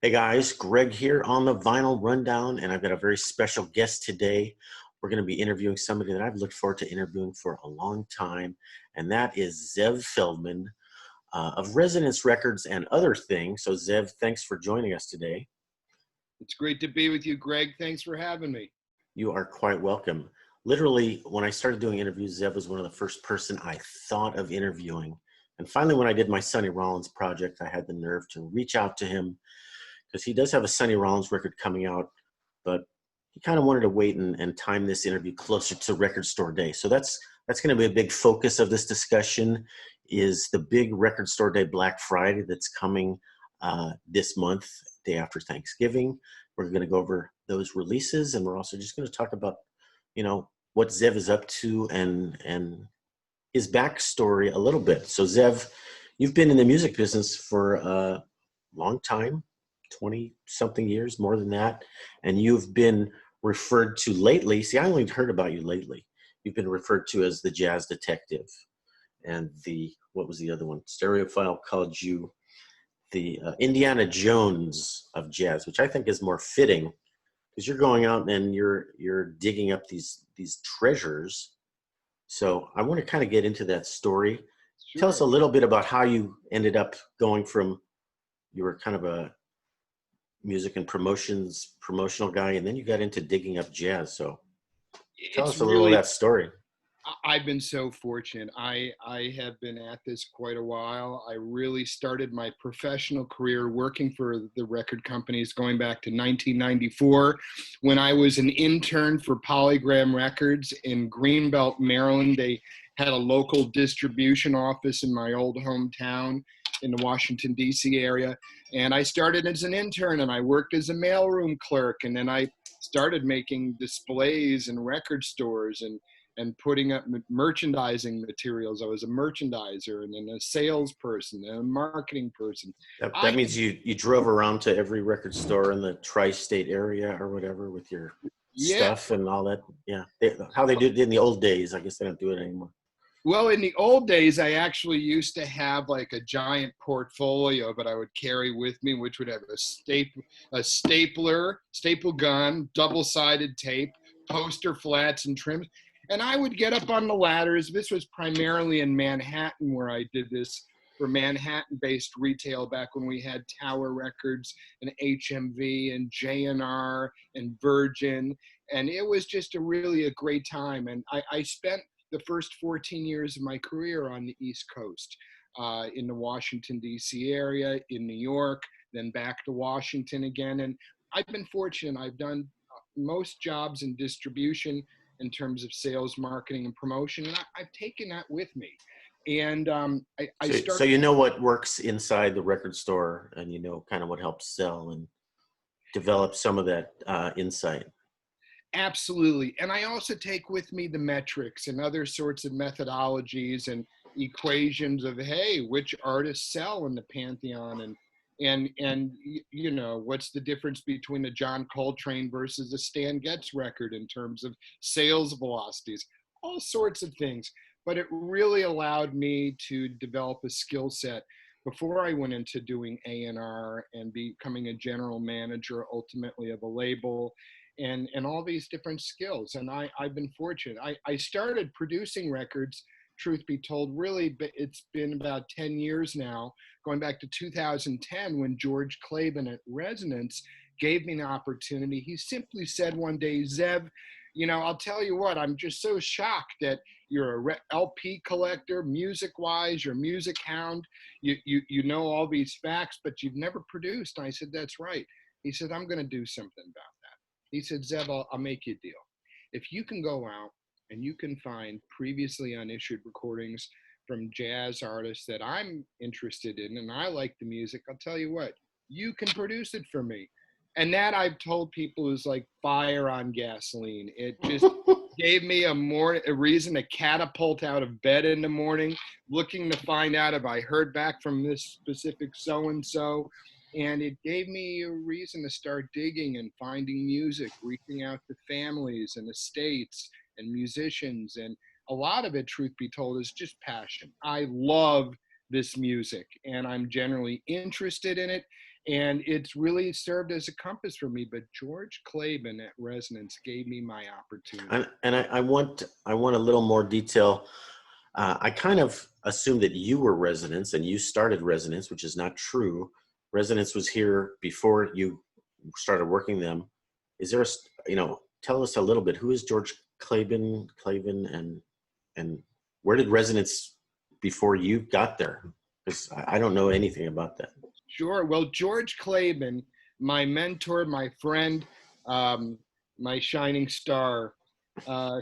Hey guys, Greg here on the Vinyl Rundown, and I've got a very special guest today. We're going to be interviewing somebody that I've looked forward to interviewing for a long time, and that is Zev Feldman of Residence Records and other things. So Zev, thanks for joining us today. It's great to be with you, Greg. Thanks for having me. You are quite welcome. Literally, when I started doing interviews, Zev was one of the first person I thought of interviewing. And finally, when I did my Sonny Rollins project, I had the nerve to reach out to him because he does have a Sonny Rollins record coming out, but he kind of wanted to wait and time this interview closer to Record Store Day. So that's going to be a big focus of this discussion is the big Record Store Day Black Friday that's coming this month, day after Thanksgiving. We're going to go over those releases, and we're also just going to talk about, what Zev is up to and his backstory a little bit. So Zev, you've been in the music business for a long time. 20 something years, more than that. And you've been referred to lately. See, I only heard about you lately. You've been referred to as the jazz detective. And what was the other one? Stereophile called you the Indiana Jones of jazz, which I think is more fitting because you're going out and you're digging up these treasures. So I want to kind of get into that story. Sure. Tell us a little bit about how you ended up going from, you were kind of a music and promotional guy, and then you got into digging up jazz. So tell us a little of that story. I've been so fortunate. I have been at this quite a while. I really started my professional career working for the record companies going back to 1994 when I was an intern for PolyGram Records in Greenbelt, Maryland. They had a local distribution office in my old hometown in the Washington, D.C. area. And I started as an intern and I worked as a mailroom clerk. And then I started making displays in record stores and putting up merchandising materials. I was a merchandiser and then a salesperson and a marketing person. That means you drove around to every record store in the tri-state area or whatever with your stuff and all that. Yeah, how they did it in the old days. I guess they don't do it anymore. Well, in the old days, I actually used to have like a giant portfolio that I would carry with me, which would have a stapler, staple gun, double-sided tape, poster flats and trims. And I would get up on the ladders. This was primarily in Manhattan where I did this for Manhattan-based retail back when we had Tower Records and HMV and J&R and Virgin. And it was just really a great time. And I spent the first 14 years of my career on the East Coast, in the Washington, D.C. area, in New York, then back to Washington again. And I've been fortunate. I've done most jobs in distribution in terms of sales, marketing, and promotion. And I've taken that with me. And So you know what works inside the record store and you know kind of what helps sell and develop some of that insight. Absolutely. And I also take with me the metrics and other sorts of methodologies and equations of, hey, which artists sell in the Pantheon and what's the difference between a John Coltrane versus a Stan Getz record in terms of sales velocities, all sorts of things. But it really allowed me to develop a skill set before I went into doing A&R and becoming a general manager ultimately of a label and all these different skills. And I've been fortunate. I started producing records, truth be told, really, but it's been about 10 years now, going back to 2010 when George Claben at Resonance gave me an opportunity. He simply said one day, Zev, I'll tell you what, I'm just so shocked that you're a LP collector, music-wise, you're a music hound, you know all these facts, but you've never produced. And I said, that's right. He said, I'm going to do something about that. He said, Zev, I'll make you a deal. If you can go out and you can find previously unissued recordings from jazz artists that I'm interested in and I like the music, I'll tell you what, you can produce it for me. And that I've told people is like fire on gasoline. It just gave me a reason to catapult out of bed in the morning, looking to find out if I heard back from this specific so-and-so. And it gave me a reason to start digging and finding music, reaching out to families and estates and musicians. And a lot of it, truth be told, is just passion. I love this music and I'm generally interested in it. And it's really served as a compass for me. But George Claben at Resonance gave me my opportunity. I want a little more detail. I kind of assumed that you were Resonance and you started Resonance, which is not true. Resonance was here before you started working them. Is there tell us a little bit, who is George Claben, and where did Resonance before you got there? Because I don't know anything about that. Sure. Well, George Claben, my mentor, my friend, my shining star,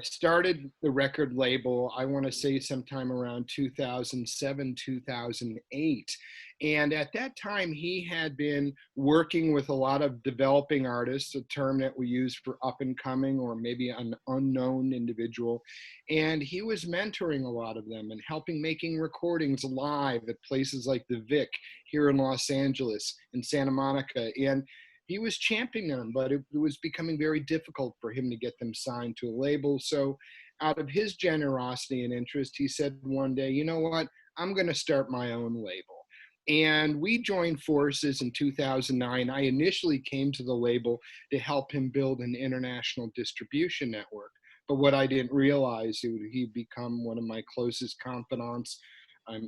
started the record label, I want to say sometime around 2007, 2008. And at that time, he had been working with a lot of developing artists, a term that we use for up and coming or maybe an unknown individual. And he was mentoring a lot of them and helping making recordings live at places like the Vic here in Los Angeles and Santa Monica. And he was championing them, but it was becoming very difficult for him to get them signed to a label. So out of his generosity and interest, he said one day, you know what, I'm going to start my own label. And we joined forces in 2009. I initially came to the label to help him build an international distribution network. But what I didn't realize, he'd become one of my closest confidants,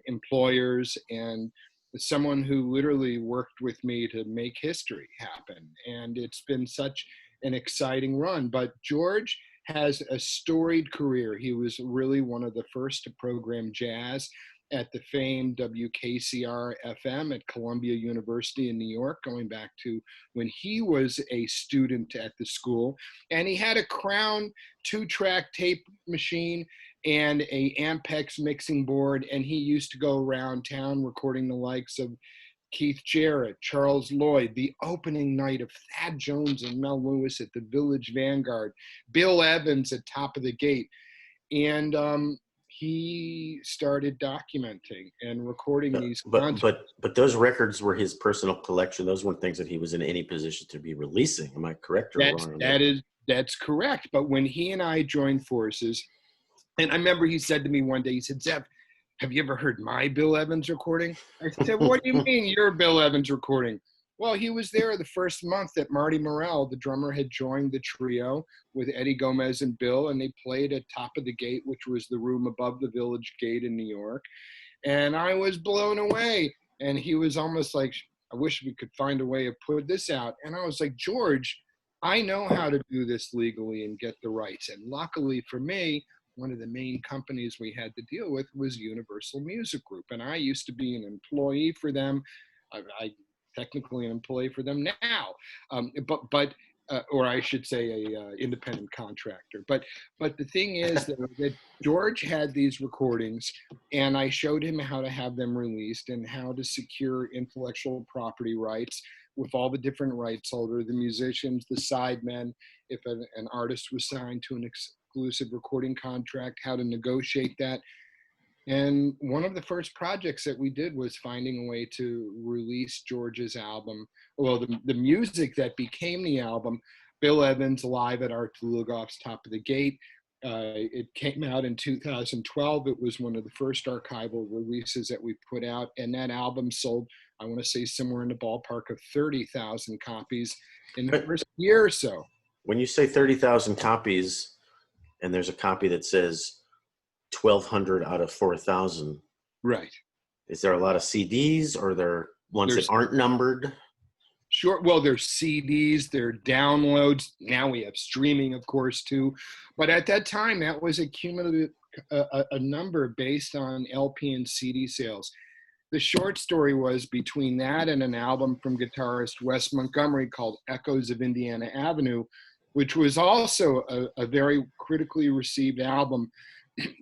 employers, and someone who literally worked with me to make history happen. And it's been such an exciting run. But George has a storied career. He was really one of the first to program jazz at the famed WKCR FM at Columbia University in New York, going back to when he was a student at the school. And he had a Crown 2-track tape machine and a Ampex mixing board, and he used to go around town recording the likes of Keith Jarrett, Charles Lloyd, the opening night of Thad Jones and Mel Lewis at the Village Vanguard, Bill Evans at Top of the Gate. And he started documenting and recording these concerts. But those records were his personal collection. Those weren't things that he was in any position to be releasing. Am I correct or wrong? That's correct. But when he and I joined forces, and I remember he said to me one day, he said, Zev, have you ever heard my Bill Evans recording? I said, what do you mean your Bill Evans recording? Well, he was there the first month that Marty Morell, the drummer, had joined the trio with Eddie Gomez and Bill, and they played at Top of the Gate, which was the room above the Village Gate in New York. And I was blown away. And he was almost like, I wish we could find a way to put this out. And I was like, George, I know how to do this legally and get the rights. And luckily for me, one of the main companies we had to deal with was Universal Music Group. And I used to be an employee for them. I technically an employee for them now, or I should say a independent contractor. But the thing is that George had these recordings, and I showed him how to have them released and how to secure intellectual property rights with all the different rights holders, the musicians, the sidemen, if an artist was signed to an exclusive recording contract, how to negotiate that. And one of the first projects that we did was finding a way to release George's album, well, the music that became the album, Bill Evans Live at Art Lugoff's Top of the Gate. It came out in 2012. It was one of the first archival releases that we put out. And that album sold, I want to say, somewhere in the ballpark of 30,000 copies in the first year or so. When you say 30,000 copies, and there's a copy that says 1,200 out of 4,000. Right. Is there a lot of CDs, or are there ones that aren't numbered? Sure. Well, there's CDs, there are downloads. Now we have streaming, of course, too. But at that time, that was a cumulative a number based on LP and CD sales. The short story was between that and an album from guitarist Wes Montgomery called Echoes of Indiana Avenue, which was also a very critically received album.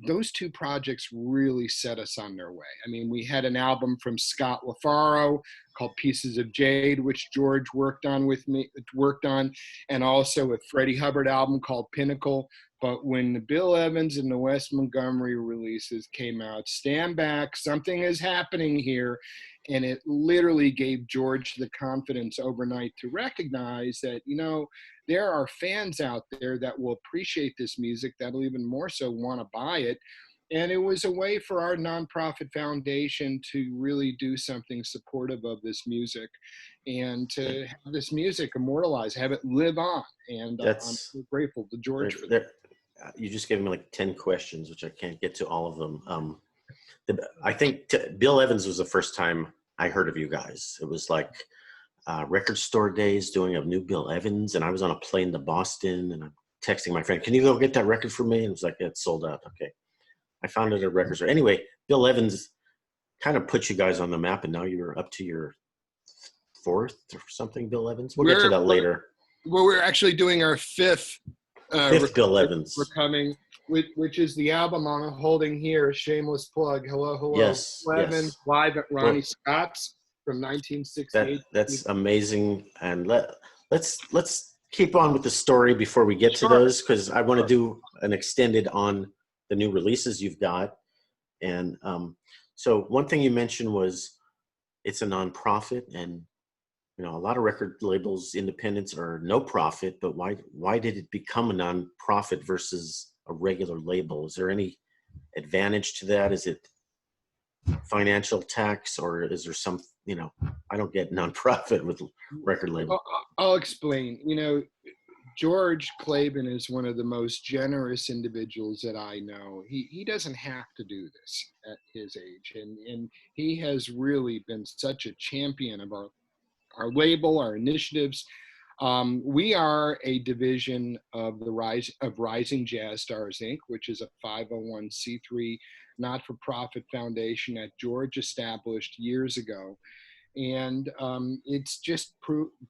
Those two projects really set us on their way. I mean, we had an album from Scott LaFaro called Pieces of Jade, which George worked on, and also a Freddie Hubbard album called Pinnacle. But when the Bill Evans and the Wes Montgomery releases came out, stand back, something is happening here. And it literally gave George the confidence overnight to recognize that, there are fans out there that will appreciate this music, that'll even more so want to buy it. And it was a way for our nonprofit foundation to really do something supportive of this music and to have this music immortalized, have it live on. And I'm That's so grateful to George for that. there. You just gave me like 10 questions, which I can't get to all of them. I think Bill Evans was the first time I heard of you guys. It was like record store days doing a new Bill Evans, and I was on a plane to Boston, and I'm texting my friend, "Can you go get that record for me?" And it was like, "It's sold out." Okay. I found it at a record store. Anyway, Bill Evans kind of put you guys on the map, and now you're up to your fourth or something, Bill Evans. We'll get to that later. Well, we're actually doing our fifth Bill Evans. We're coming, which is the album I'm holding here, shameless plug. Hello, hello. Yes, Evans, live at Ronnie Scott's from 1968. That's amazing. And let's keep on with the story before we get to those, because I want to do an extended on the new releases you've got. And so one thing you mentioned was it's a nonprofit, and a lot of record labels, independents, are no profit, but why did it become a nonprofit versus a regular label? Is there any advantage to that? Is it financial tax, or is there some, I don't get nonprofit with record label. I'll explain. George Claiborne is one of the most generous individuals that I know. He doesn't have to do this at his age. And he has really been such a champion of our label, our initiatives. We are a division of Rising Jazz Stars, Inc., which is a 501c3 not-for-profit foundation that George established years ago. And it's just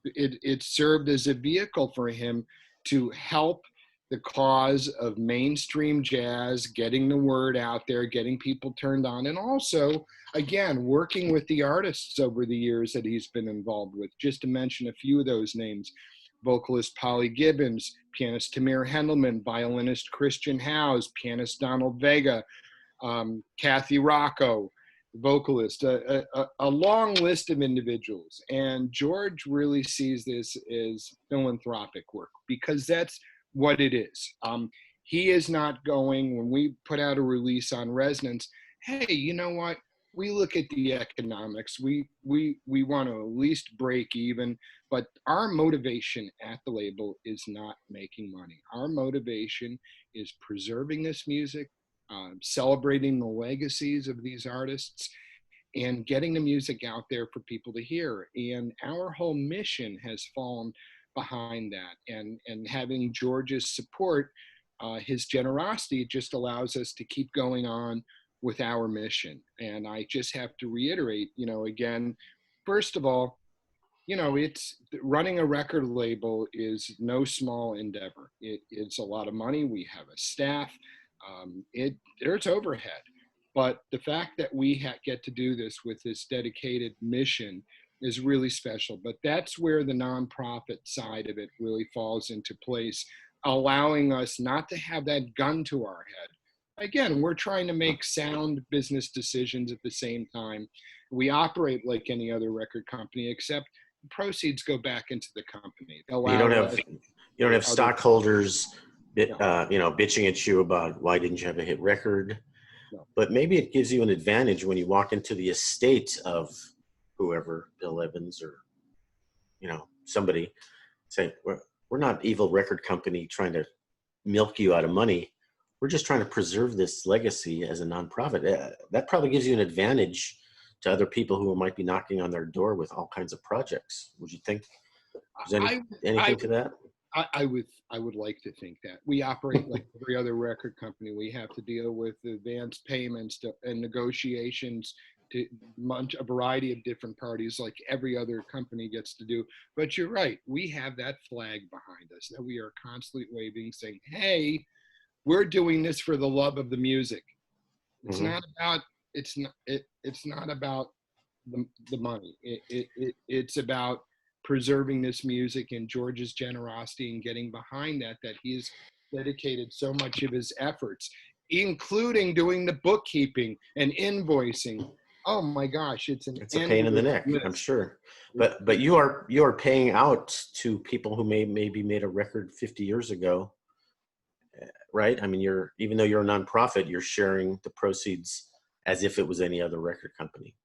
it served as a vehicle for him to help the cause of mainstream jazz, getting the word out there, getting people turned on, and also, again, working with the artists over the years that he's been involved with. Just to mention a few of those names: vocalist Polly Gibbons, pianist Tamir Hendelman, violinist Christian Howes, pianist Donald Vega, Kathy Rocco, vocalist, a long list of individuals. And George really sees this as philanthropic work, because that's what it is. He is not going, when we put out a release on Resonance, hey, you know what? We look at the economics. We want to at least break even, but our motivation at the label is not making money. Our motivation is preserving this music, celebrating the legacies of these artists, and getting the music out there for people to hear. And our whole mission has fallen behind that. And having George's support, his generosity, just allows us to keep going on with our mission. And I just have to reiterate, again, first of all, it's running a record label is no small endeavor. It's a lot of money. We have a staff. There's overhead, but the fact that we get to do this with this dedicated mission is really special. But that's where the nonprofit side of it really falls into place, allowing us not to have that gun to our head. Again, we're trying to make sound business decisions at the same time. We operate like any other record company, except the proceeds go back into the company. You don't have stockholders bitching at you about why didn't you have a hit record. No. But maybe it gives you an advantage when you walk into the estate of whoever, Bill Evans or somebody, saying, we're not evil record company trying to milk you out of money. We're just trying to preserve this legacy as a nonprofit. That probably gives you an advantage to other people who might be knocking on their door with all kinds of projects. Would you think there's anything to that? I would like to think that. We operate like every other record company. We have to deal with advance payments and negotiations to a variety of different parties, like every other company gets to do. But you're right. We have that flag behind us that we are constantly waving, saying, hey, we're doing this for the love of the music. It's not about it's not about the money. It's about preserving this music and George's generosity and getting behind that he's dedicated so much of his efforts, including doing the bookkeeping and invoicing. Oh my gosh, it's a pain in the neck, I'm sure. But you are paying out to people who maybe made a record 50 years ago, right? I mean, even though you're a nonprofit, you're sharing the proceeds as if it was any other record company.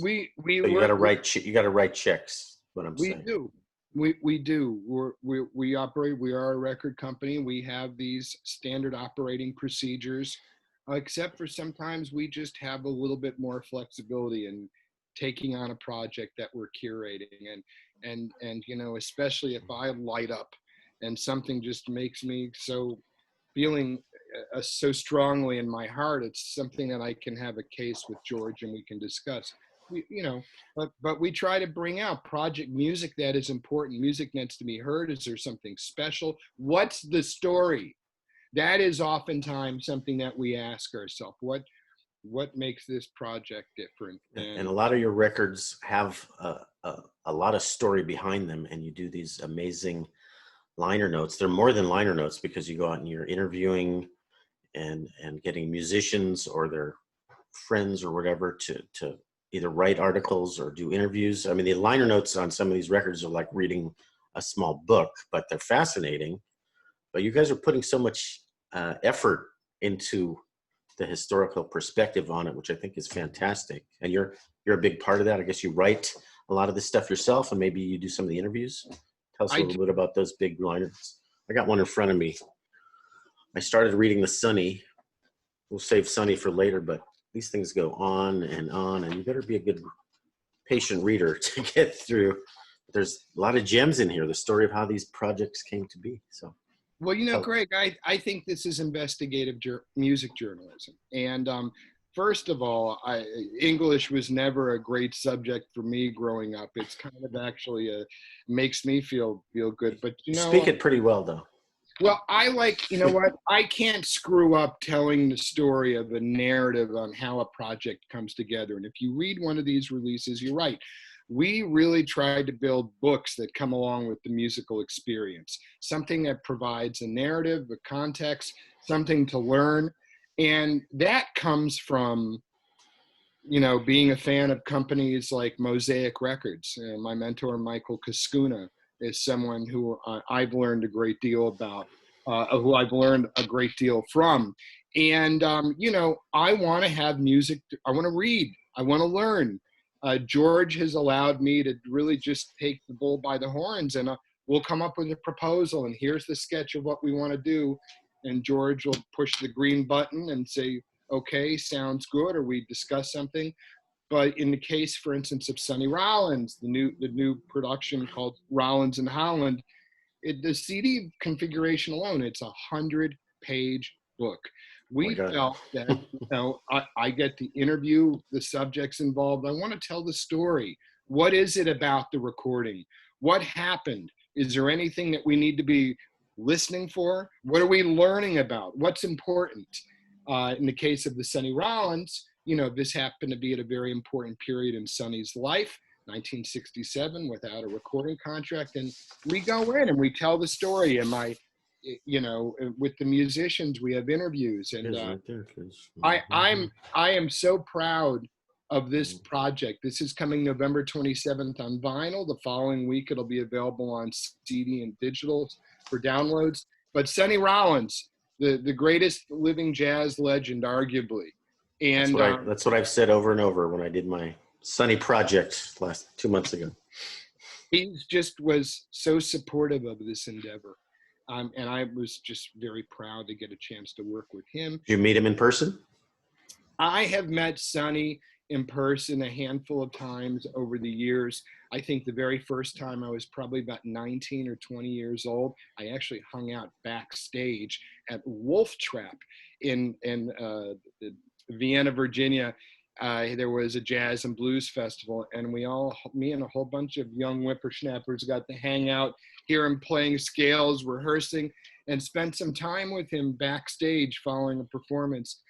We So you got to work. write you got to write checks. What I'm We saying. do. We do. We operate. We are a record company. We have these standard operating procedures, except for sometimes we just have a little bit more flexibility in taking on a project that we're curating, and you know, especially if I light up and something just makes me so feeling so strongly in my heart, it's something that I can have a case with George and we can discuss. You know, but we try to bring out project music that is important. Music needs to be heard. Is there something special? What's the story? That is oftentimes something that we ask ourselves. What makes this project different? And a lot of your records have a lot of story behind them, and you do these amazing liner notes. They're more than liner notes because you go out and you're interviewing and getting musicians or their friends or whatever to either write articles or do interviews. I mean, the liner notes on some of these records are like reading a small book, but they're fascinating. But you guys are putting so much effort into the historical perspective on it, which I think is fantastic. And you're a big part of that. I guess you write a lot of this stuff yourself, and maybe you do some of the interviews. Tell us a I little bit about those big liners. I got one in front of me. I started reading the Sonny. We'll save Sonny for later, but these things go on, and you better be a good patient reader to get through. There's a lot of gems in here, the story of how these projects came to be. So, Well, you know, Greg, I think this is investigative music journalism. And first of all, English was never a great subject for me growing up. It's kind of actually makes me feel good. But, you know, speak it pretty well, though. Well, I like, you know what, I can't screw up telling the story of a narrative on how a project comes together. And if you read one of these releases, you're right. We really tried to build books that come along with the musical experience, something that provides a narrative, a context, something to learn. And that comes from, you know, being a fan of companies like Mosaic Records. My mentor, Michael Kaskuna, is someone who I've learned a great deal about, who I've learned a great deal from. And, you know, I want to have music. I want to read. I want to learn. George has allowed me to really just take the bull by the horns, and we'll come up with a proposal, and here's the sketch of what we want to do. And George will push the green button and say, okay, sounds good, or we discuss something. But in the case, for instance, of Sonny Rollins, the new production called Rollins and Holland, the CD configuration alone, it's a 100-page book. We felt that, you know, I get to interview the subjects involved. I want to tell the story. What is it about the recording? What happened? Is there anything that we need to be listening for? What are we learning about? What's important? In the case of the Sonny Rollins, you know, this happened to be at a very important period in Sonny's life, 1967, without a recording contract. And we go in and we tell the story. And you know, with the musicians, we have interviews. And I am so proud of this project. This is coming November 27th on vinyl. The following week, it'll be available on CD and digital for downloads. But Sonny Rollins, the greatest living jazz legend, arguably. And that's what I've said over and over when I did my Sonny project 2 months ago. He just was so supportive of this endeavor. And I was just very proud to get a chance to work with him. Did you meet him in person? I have met Sonny in person a handful of times over the years. I think the very first time I was probably about 19 or 20 years old. I actually hung out backstage at Wolf Trap in Vienna, Virginia. There was a jazz and blues festival, and me and a whole bunch of young whippersnappers got to hang out, hear him playing scales, rehearsing, and spent some time with him backstage following a performance.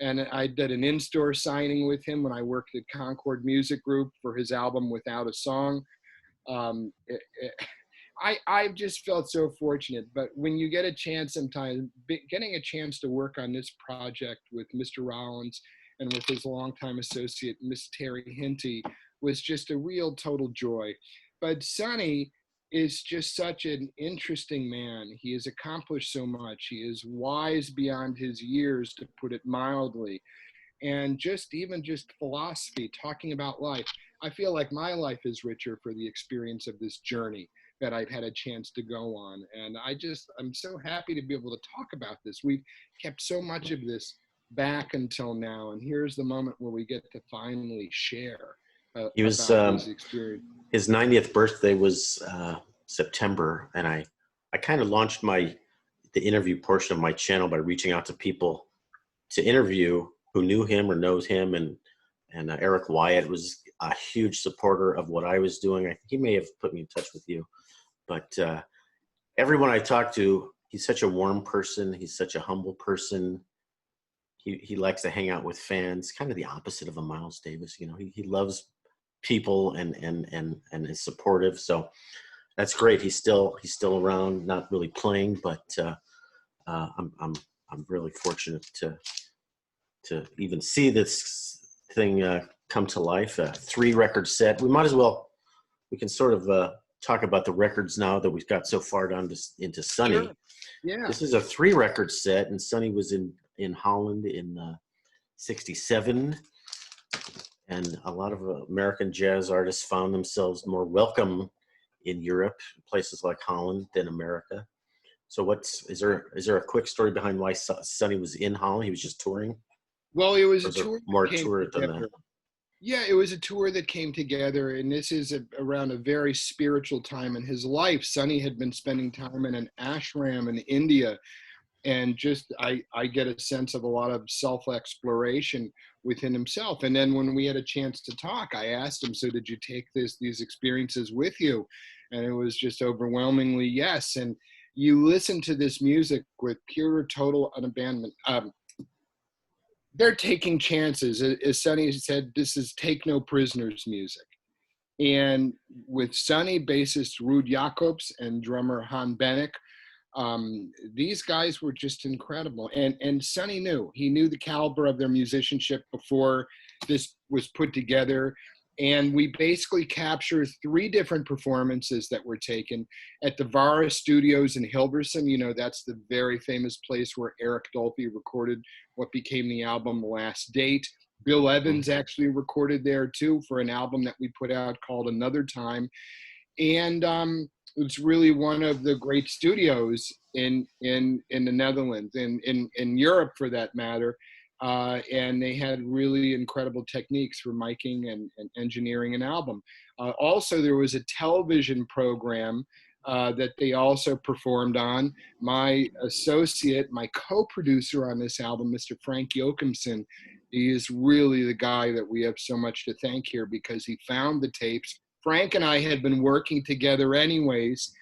And I did an in-store signing with him when I worked at Concord Music Group for his album Without a Song. I've just felt so fortunate. But when you get a chance sometimes, getting a chance to work on this project with Mr. Rollins and with his longtime associate, Miss Terry Hinty, was just a real total joy. But Sonny, is just such an interesting man. He has accomplished so much. He is wise beyond his years, to put it mildly. And just philosophy, talking about life. I feel like my life is richer for the experience of this journey that I've had a chance to go on. And I'm so happy to be able to talk about this. We've kept so much of this back until now, and here's the moment where we get to finally share He was, about this experience. his 90th birthday was September, and I kind of launched the interview portion of my channel by reaching out to people to interview who knew him or knows him, and Eric Wyatt was a huge supporter of what I was doing. I think he may have put me in touch with you, but everyone I talked to, he's such a warm person. He's such a humble person. He likes to hang out with fans, kind of the opposite of a Miles Davis. You know, he loves people and is supportive. So that's great. He's still around, not really playing, but I'm really fortunate to even see this thing come to life. A 3-record set. We can sort of talk about the records now that we've got so far down into Sonny. Sure. Yeah. This is a 3-record set, and Sonny was in Holland in '67, and a lot of American jazz artists found themselves more welcome in Europe, places like Holland, than America. So is there a quick story behind why Sonny was in Holland? He was just touring? Well, it was a tour. More tour than that. Yeah, it was a tour that came together, and this is around a very spiritual time in his life. Sonny had been spending time in an ashram in India, and just I get a sense of a lot of self-exploration within himself. And then when we had a chance to talk, I asked him, so did you take these experiences with you? And it was just overwhelmingly yes. And you listen to this music with pure, total unabandonment. They're taking chances. As Sonny said, this is take no prisoners music. And with Sonny, bassist Ruud Jacobs and drummer Han Bennick, these guys were just incredible. And Sonny knew the caliber of their musicianship before this was put together. And we basically captured 3 different performances that were taken at the Vara Studios in Hilversum. You know, that's the very famous place where Eric Dolphy recorded what became the album Last Date. Bill Evans actually recorded there too for an album that we put out called Another Time. And it's really one of the great studios in the Netherlands, in Europe for that matter. And they had really incredible techniques for miking and engineering an album. Also, there was a television program that they also performed on. My associate, my co-producer on this album, Mr. Frank Joachimson, he is really the guy that we have so much to thank here, because he found the tapes. Frank and I had been working together anyways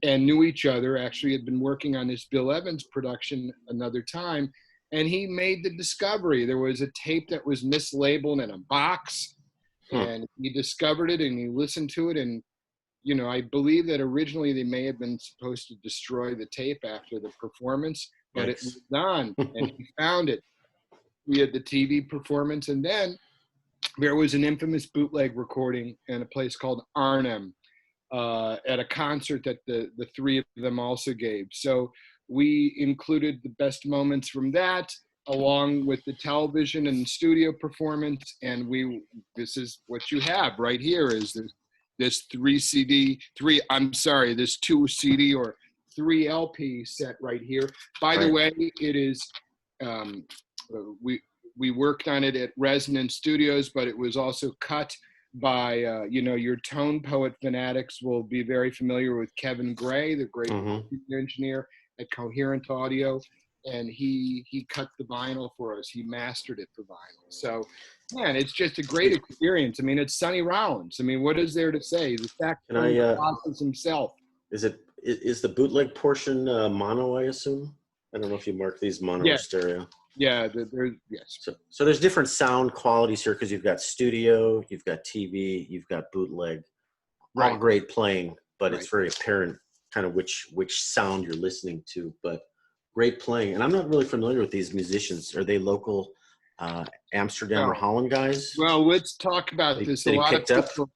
and knew each other. Actually had been working on this Bill Evans production Another Time. And he made the discovery. There was a tape that was mislabeled in a box, and he discovered it and he listened to it. And, you know, I believe that originally they may have been supposed to destroy the tape after the performance, but it was done, and he found it. We had the TV performance, and then there was an infamous bootleg recording in a place called Arnhem at a concert that the 3 of them also gave. So we included the best moments from that, along with the television and studio performance. And this is what you have right here is this 2 CD or 3 LP set right here. By the way, it is, we worked on it at Resonance Studios, but it was also cut by, your tone poet fanatics will be very familiar with Kevin Gray, the great engineer at Coherent Audio, and he cut the vinyl for us. He mastered it for vinyl. So, man, it's just a great experience. I mean, it's Sonny Rollins. I mean, what is there to say? The fact that he process himself. Is the bootleg portion mono, I assume? I don't know if you mark these mono or stereo. Yeah, yes. So there's different sound qualities here because you've got studio, you've got TV, you've got bootleg. All great playing, but it's very apparent kind of which sound you're listening to, but great playing. And I'm not really familiar with these musicians. Are they local Amsterdam or Holland guys? Well, let's talk about this. A lot of people,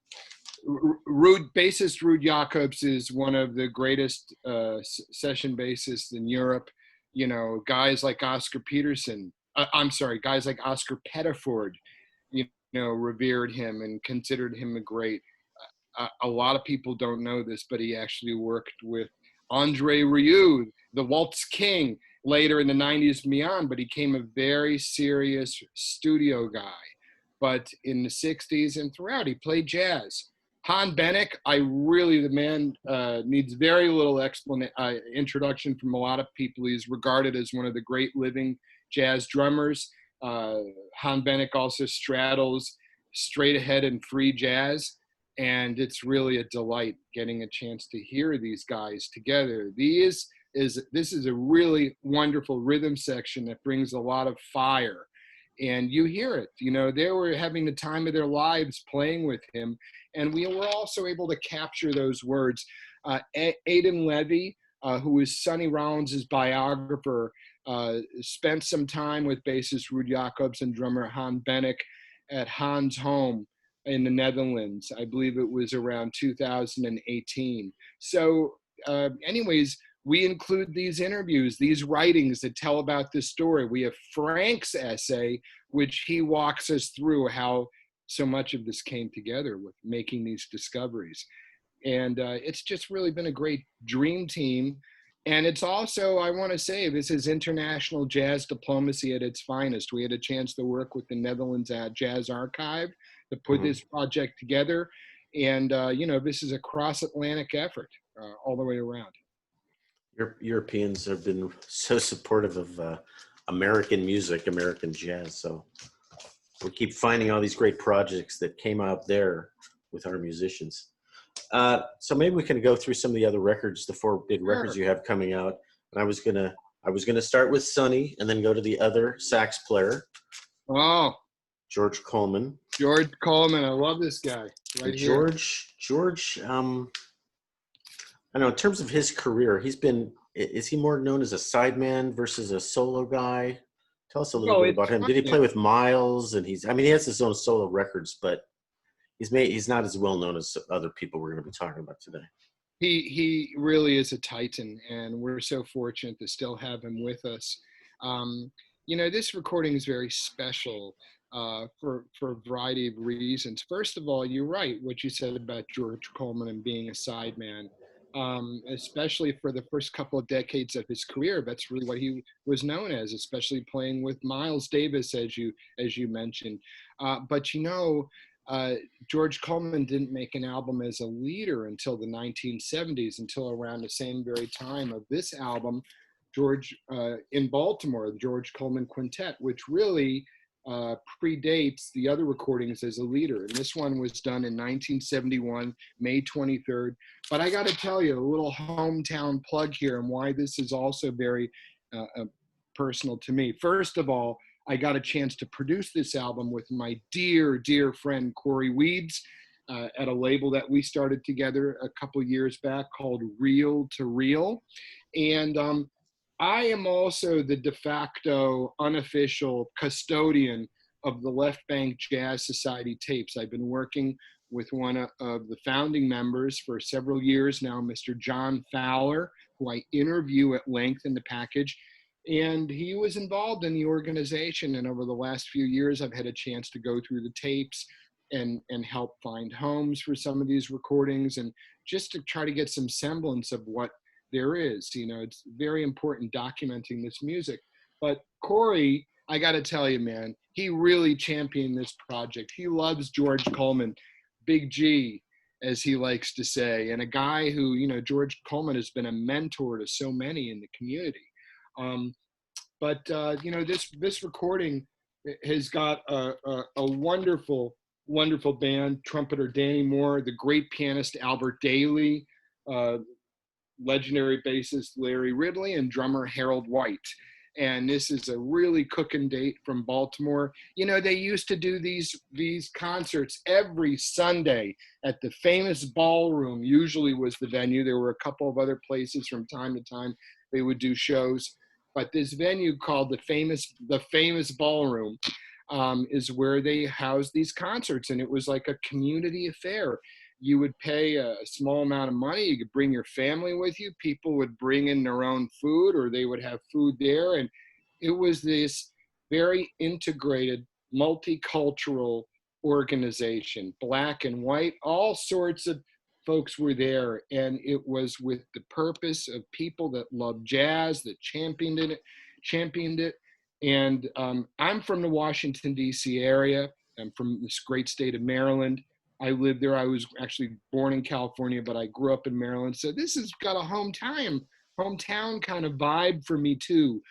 Bassist Ruud Jacobs is one of the greatest session bassists in Europe. You know, guys like Oscar Peterson, guys like Oscar Pettiford, you know, revered him and considered him a great. A lot of people don't know this, but he actually worked with Andre Rieu, the Waltz King, later in the 90s and beyond, but he became a very serious studio guy. But in the 60s and throughout, he played jazz. Han Benek, the man needs very little introduction from a lot of people. He's regarded as one of the great living jazz drummers. Han Benek also straddles straight ahead and free jazz. And it's really a delight getting a chance to hear these guys together. This is a really wonderful rhythm section that brings a lot of fire. And you hear it, you know, they were having the time of their lives playing with him. And we were also able to capture those words. Aidan Levy, who is Sonny Rollins' biographer, spent some time with bassist Ruud Jacobs and drummer Han Benek at Han's home in the Netherlands. I believe it was around 2018. So anyways, we include these interviews, these writings that tell about this story. We have Frank's essay, which he walks us through how so much of this came together with making these discoveries. And it's just really been a great dream team. And it's also, I want to say, this is international jazz diplomacy at its finest. We had a chance to work with the Netherlands Jazz Archive to put this project together. And, you know, this is a cross-Atlantic effort all the way around. Europeans have been so supportive of American music, American jazz. So we keep finding all these great projects that came out there with our musicians. So maybe we can go through some of the other records, the 4 big records you have coming out. And I was gonna start with Sonny and then go to the other sax player. Oh, George Coleman. George Coleman, I love this guy. George, I don't know, in terms of his career, is he more known as a sideman versus a solo guy? Tell us a little bit about him. Did he play with Miles? And he has his own solo records, but he's not as well known as other people we're going to be talking about today. He really is a titan, and we're so fortunate to still have him with us. You know, this recording is very special for a variety of reasons. First of all, you're right, what you said about George Coleman and being a sideman, especially for the first couple of decades of his career. That's really what he was known as, especially playing with Miles Davis, as you mentioned. But you know, George Coleman didn't make an album as a leader until the 1970s, until around the same very time of this album, in Baltimore, the George Coleman Quintet, which really predates the other recordings as a leader. And this one was done in 1971, May 23rd. But I got to tell you, a little hometown plug here and why this is also very personal to me. First of all, I got a chance to produce this album with my dear, dear friend, Corey Weeds, at a label that we started together a couple years back called Reel to Reel. And I am also the de facto unofficial custodian of the Left Bank Jazz Society tapes. I've been working with one of the founding members for several years now, Mr. John Fowler, who I interview at length in the package. And he was involved in the organization. And over the last few years, I've had a chance to go through the tapes and help find homes for some of these recordings, and just to try to get some semblance of what there is. You know, it's very important documenting this music. But Corey, I got to tell you, man, he really championed this project. He loves George Coleman, Big G, as he likes to say, and a guy who, you know, George Coleman has been a mentor to so many in the community. But you know, this recording has got a wonderful, wonderful band, trumpeter Danny Moore, the great pianist Albert Daly, legendary bassist Larry Ridley, and drummer Harold White. And this is a really cooking date from Baltimore. You know, they used to do these concerts every Sunday at the famous Ballroom, usually was the venue. There were a couple of other places from time to time they would do shows. But this venue called the famous Ballroom is where they housed these concerts. And it was like a community affair. you would pay a small amount of money. You could bring your family with you. People would bring in their own food, or they would have food there. And it was this very integrated, multicultural organization, black and white, all sorts of folks were there. And it was with the purpose of people that loved jazz, that championed it. And I'm from the Washington, D.C. area. I'm from this great state of Maryland. I lived there. I was actually born in California, but I grew up in Maryland. So this has got a hometown kind of vibe for me too.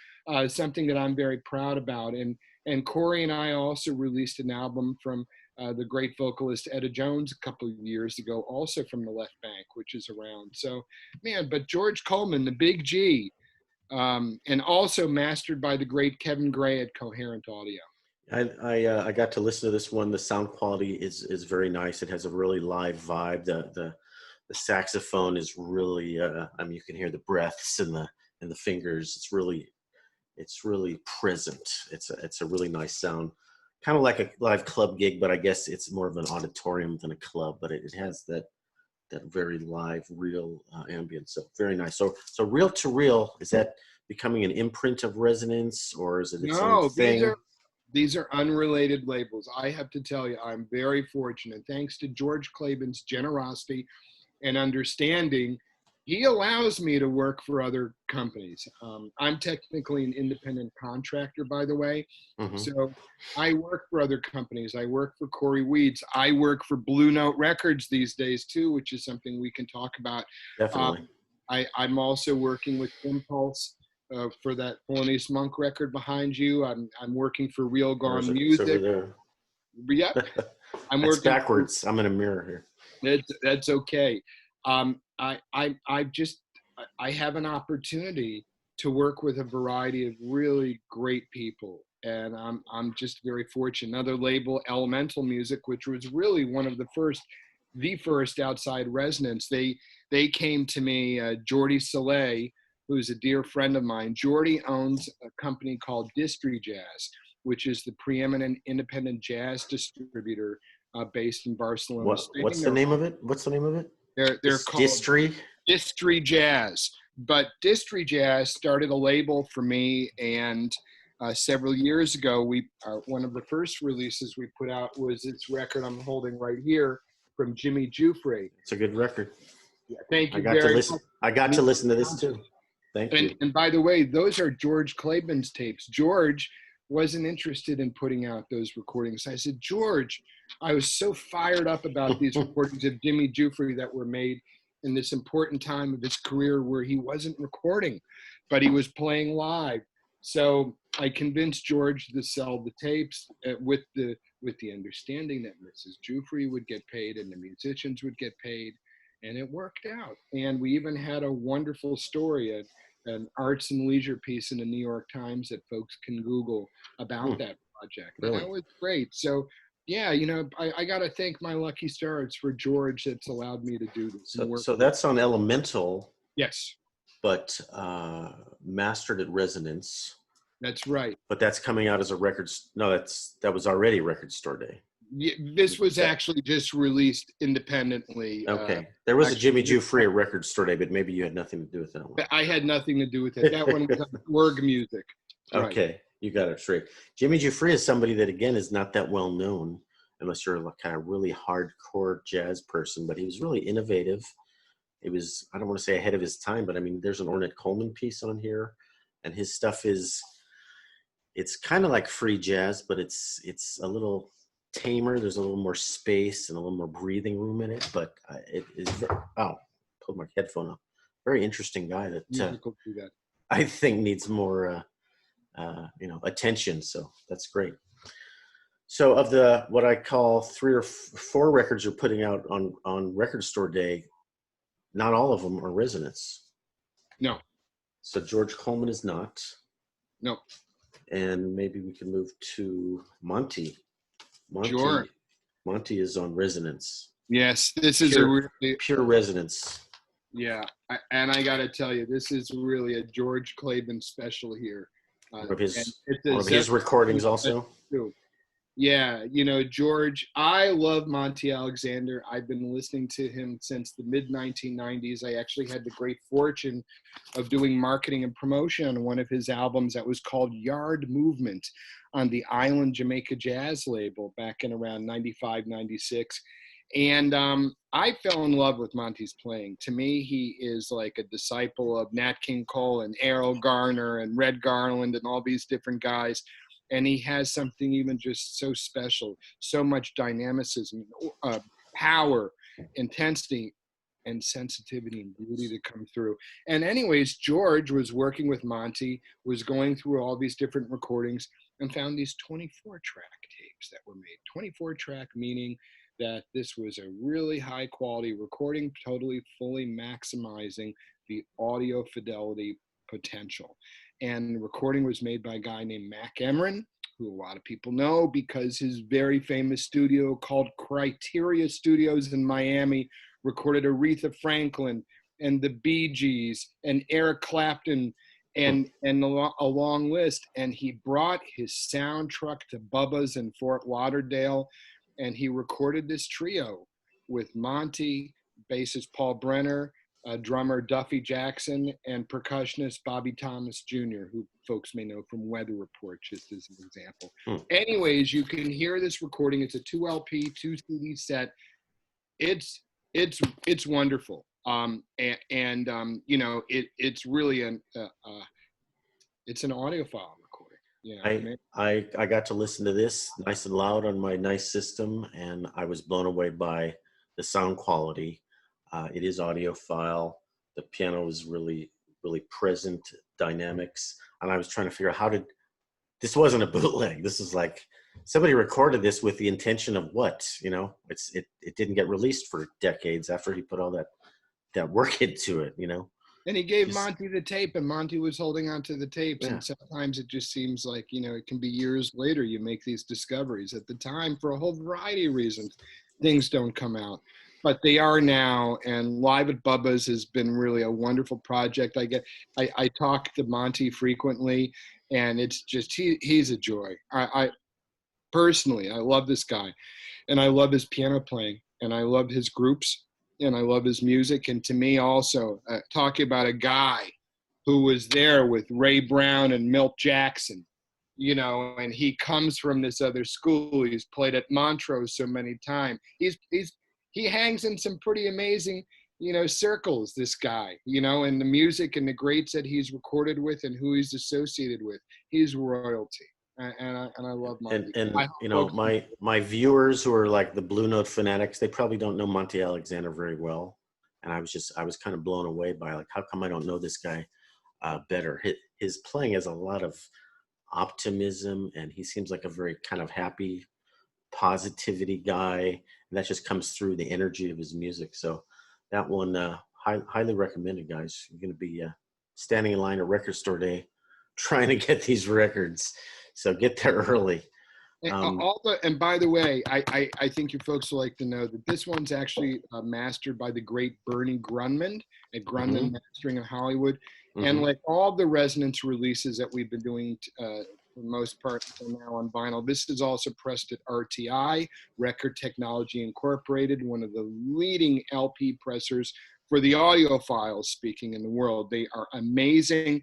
Something that I'm very proud about. And Corey and I also released an album from the great vocalist Etta Jones a couple of years ago, also from the Left Bank, which is around. So, man, but George Coleman, the Big G, and also mastered by the great Kevin Gray at Coherent Audio. I got to listen to this one. The sound quality is very nice. It has a really live vibe. The saxophone is really I mean, you can hear the breaths and the fingers. It's really present. It's a really nice sound, kind of like a live club gig, but I guess it's more of an auditorium than a club. But it has that very live, real ambience. So very nice. So reel to reel, is that becoming an imprint of Resonance, or is it its own thing? These are unrelated labels. I have to tell you, I'm very fortunate. Thanks to George Claiborne's generosity and understanding, he allows me to work for other companies. I'm technically an independent contractor, by the way. Mm-hmm. So I work for other companies. I work for Corey Weeds. I work for Blue Note Records these days too, which is something we can talk about. Definitely. I'm also working with Impulse for that Thelonious Monk record behind you. I'm working for Real Gone Music. Over there. Yep. I'm That's working backwards. I'm in a mirror here. That's okay. I have an opportunity to work with a variety of really great people, and I'm just very fortunate. Another label, Elemental Music, which was really one of the first outside Resonance. They came to me, Jordy Soleil, who's a dear friend of mine. Jordy owns a company called Distri Jazz, which is the preeminent independent jazz distributor based in Barcelona, Spain. What's the name of it? They're called Distri Jazz. But Distri Jazz started a label for me, and several years ago, one of the first releases we put out was this record I'm holding right here from Jimmy Giuffre. It's a good record. Yeah, thank you. I got to listen to this too. Thank you. And by the way, those are George Claiborne's tapes. George wasn't interested in putting out those recordings. I said, George, I was so fired up about these recordings of Jimmy Giuffre that were made in this important time of his career where he wasn't recording, but he was playing live. So I convinced George to sell the tapes with the understanding that Mrs. Giuffre would get paid and the musicians would get paid, and it worked out. And we even had a wonderful story, an arts and leisure piece in the New York Times that folks can Google about that project. Really? And that was great. So yeah, I got to thank my lucky stars for George that's allowed me to do this. So that's on Elemental. Yes. But mastered at Resonance. That's right. But that's coming out as a records. No, that was already Record Store Day. Yeah, this was actually just released independently. Okay. There was a Jimmy Giuffre Record Store Day, but maybe you had nothing to do with that one. I had nothing to do with it. That one was on Org Music. Right. Okay. You got it straight. Jimmy Giuffre is somebody that, again, is not that well known unless you're a kind of really hardcore jazz person, but he was really innovative. It was, I don't want to say ahead of his time, but I mean, there's an Ornette Coleman piece on here, and his stuff it's kind of like free jazz, but it's a little tamer. There's a little more space and a little more breathing room in it, but it is pulled my headphone up. Very interesting guy that I think needs more attention. So that's great. So of the what I call 3 or 4 records you're putting out on Record Store Day, not all of them are Resonance. No. So George Coleman is not. No. And maybe we can move to Monty. Sure. Monty is on Resonance. Yes, this is a really pure Resonance. Yeah, and I got to tell you, this is really a George Claiborne special here. Of his recordings also. Too. Yeah, you know, George, I love Monty Alexander. I've been listening to him since the mid 1990s. I actually had the great fortune of doing marketing and promotion on one of his albums that was called Yard Movement on the Island Jamaica Jazz label back in around 95, 96. And I fell in love with Monty's playing. To me, he is like a disciple of Nat King Cole and Errol Garner and Red Garland and all these different guys. And he has something even just so special, so much dynamicism, power, intensity, and sensitivity and beauty to come through. And anyways, George was working with Monty, was going through all these different recordings and found these 24-track tapes that were made. 24-track meaning that this was a really high quality recording, totally fully maximizing the audio fidelity potential. And the recording was made by a guy named Mac Emron, who a lot of people know because his very famous studio called Criteria Studios in Miami recorded Aretha Franklin and the Bee Gees and Eric Clapton and a long list. And he brought his sound truck to Bubba's in Fort Lauderdale, and he recorded this trio with Monty, bassist Paul Brenner, drummer Duffy Jackson, and percussionist Bobby Thomas Jr., who folks may know from Weather Report, just as an example. Anyways, you can hear this recording. It's a 2 LP, 2 CD set. It's wonderful. You know, it's really it's an audiophile recording. You know, I got to listen to this nice and loud on my nice system, and I was blown away by the sound quality. It is audiophile. The piano is really, really present, dynamics. And I was trying to figure out this wasn't a bootleg. This is like, somebody recorded this with the intention of what, you know? It didn't get released for decades after he put all that work into it, you know? And he gave Monty the tape, and Monty was holding on to the tapes. Yeah. And sometimes it just seems like, you know, it can be years later you make these discoveries. At the time, for a whole variety of reasons, things don't come out. But they are now, and Live at Bubba's has been really a wonderful project. I talk to Monty frequently, and it's just, he's a joy. I personally, I love this guy, and I love his piano playing, and I love his groups, and I love his music. And to me also, talking about a guy who was there with Ray Brown and Milt Jackson, you know, and he comes from this other school. He's played at Montrose so many times. He hangs in some pretty amazing, you know, circles, this guy, you know, and the music and the greats that he's recorded with and who he's associated with. He's royalty. And I love Monty. And you know, my viewers who are like the Blue Note fanatics, they probably don't know Monty Alexander very well. And I was kind of blown away by, like, how come I don't know this guy better? His playing has a lot of optimism, and he seems like a very kind of happy, positivity guy, and that just comes through the energy of his music. So that one, highly recommended, guys. You're going to be standing in line at record store day trying to get these records, so get there early. And by the way, I think you folks will like to know that this one's actually mastered by the great Bernie Grunman at Grunman Mastering in Hollywood. And like all the Resonance releases that we've been doing for the most part until now on vinyl, this is also pressed at RTI, Record Technology Incorporated, one of the leading LP pressers for the audiophiles speaking in the world. They are amazing.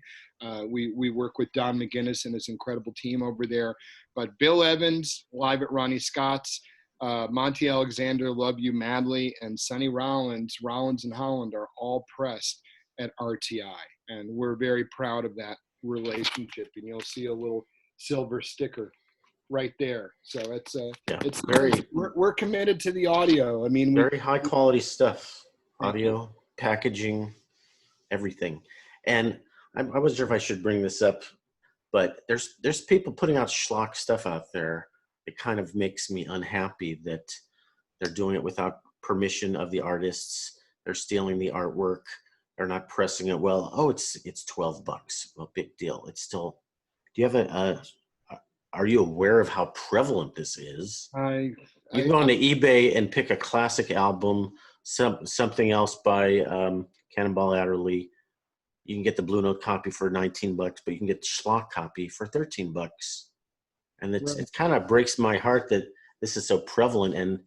We work with Don McGinnis and his incredible team over there. But Bill Evans, live at Ronnie Scott's, Monty Alexander, Love You Madly, and Sonny Rollins, Rollins and Holland are all pressed at RTI. And we're very proud of that relationship. And you'll see a little silver sticker right there. So it's we're committed to the audio. I mean, very high quality stuff, audio, packaging, everything. And I wasn't sure if I should bring this up, but there's people putting out schlock stuff out there. It kind of makes me unhappy that they're doing it without permission of the artists. They're stealing the artwork. They're not pressing it well. Oh, it's $12. Well, big deal. It's still. Do you have are you aware of how prevalent this is? You can go on to eBay and pick a classic album, something else by Cannonball Adderley. You can get the Blue Note copy for $19, but you can get the schlock copy for $13. And Right. it kind of breaks my heart that this is so prevalent. And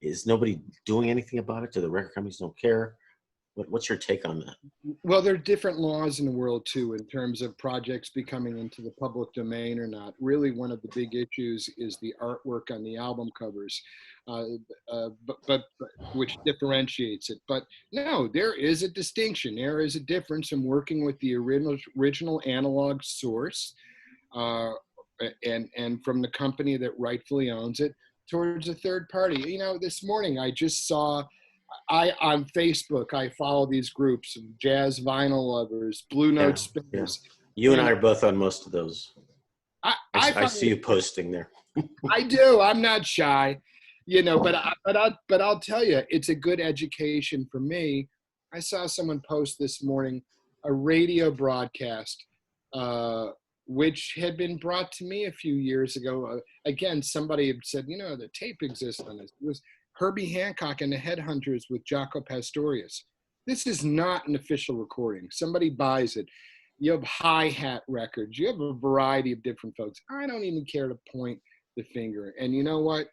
is nobody doing anything about it? Do the record companies don't care? What's your take on that? Well, there are different laws in the world too, in terms of projects becoming into the public domain or not. Really, one of the big issues is the artwork on the album covers, but which differentiates it. But no, there is a distinction. There is a difference in working with the original analog source, and from the company that rightfully owns it, towards a third party. You know, this morning I just saw. On Facebook, I follow these groups of jazz vinyl lovers, Blue Note spinners. You and I are both on most of those. I see you it, posting there. I do. I'm not shy, you know. But I'll tell you, it's a good education for me. I saw someone post this morning a radio broadcast, which had been brought to me a few years ago. Again, somebody had said, you know, the tape exists on this. It was Herbie Hancock and the Headhunters with Jaco Pastorius. This is not an official recording. Somebody buys it. You have hi-hat records. You have a variety of different folks. I don't even care to point the finger. And you know what?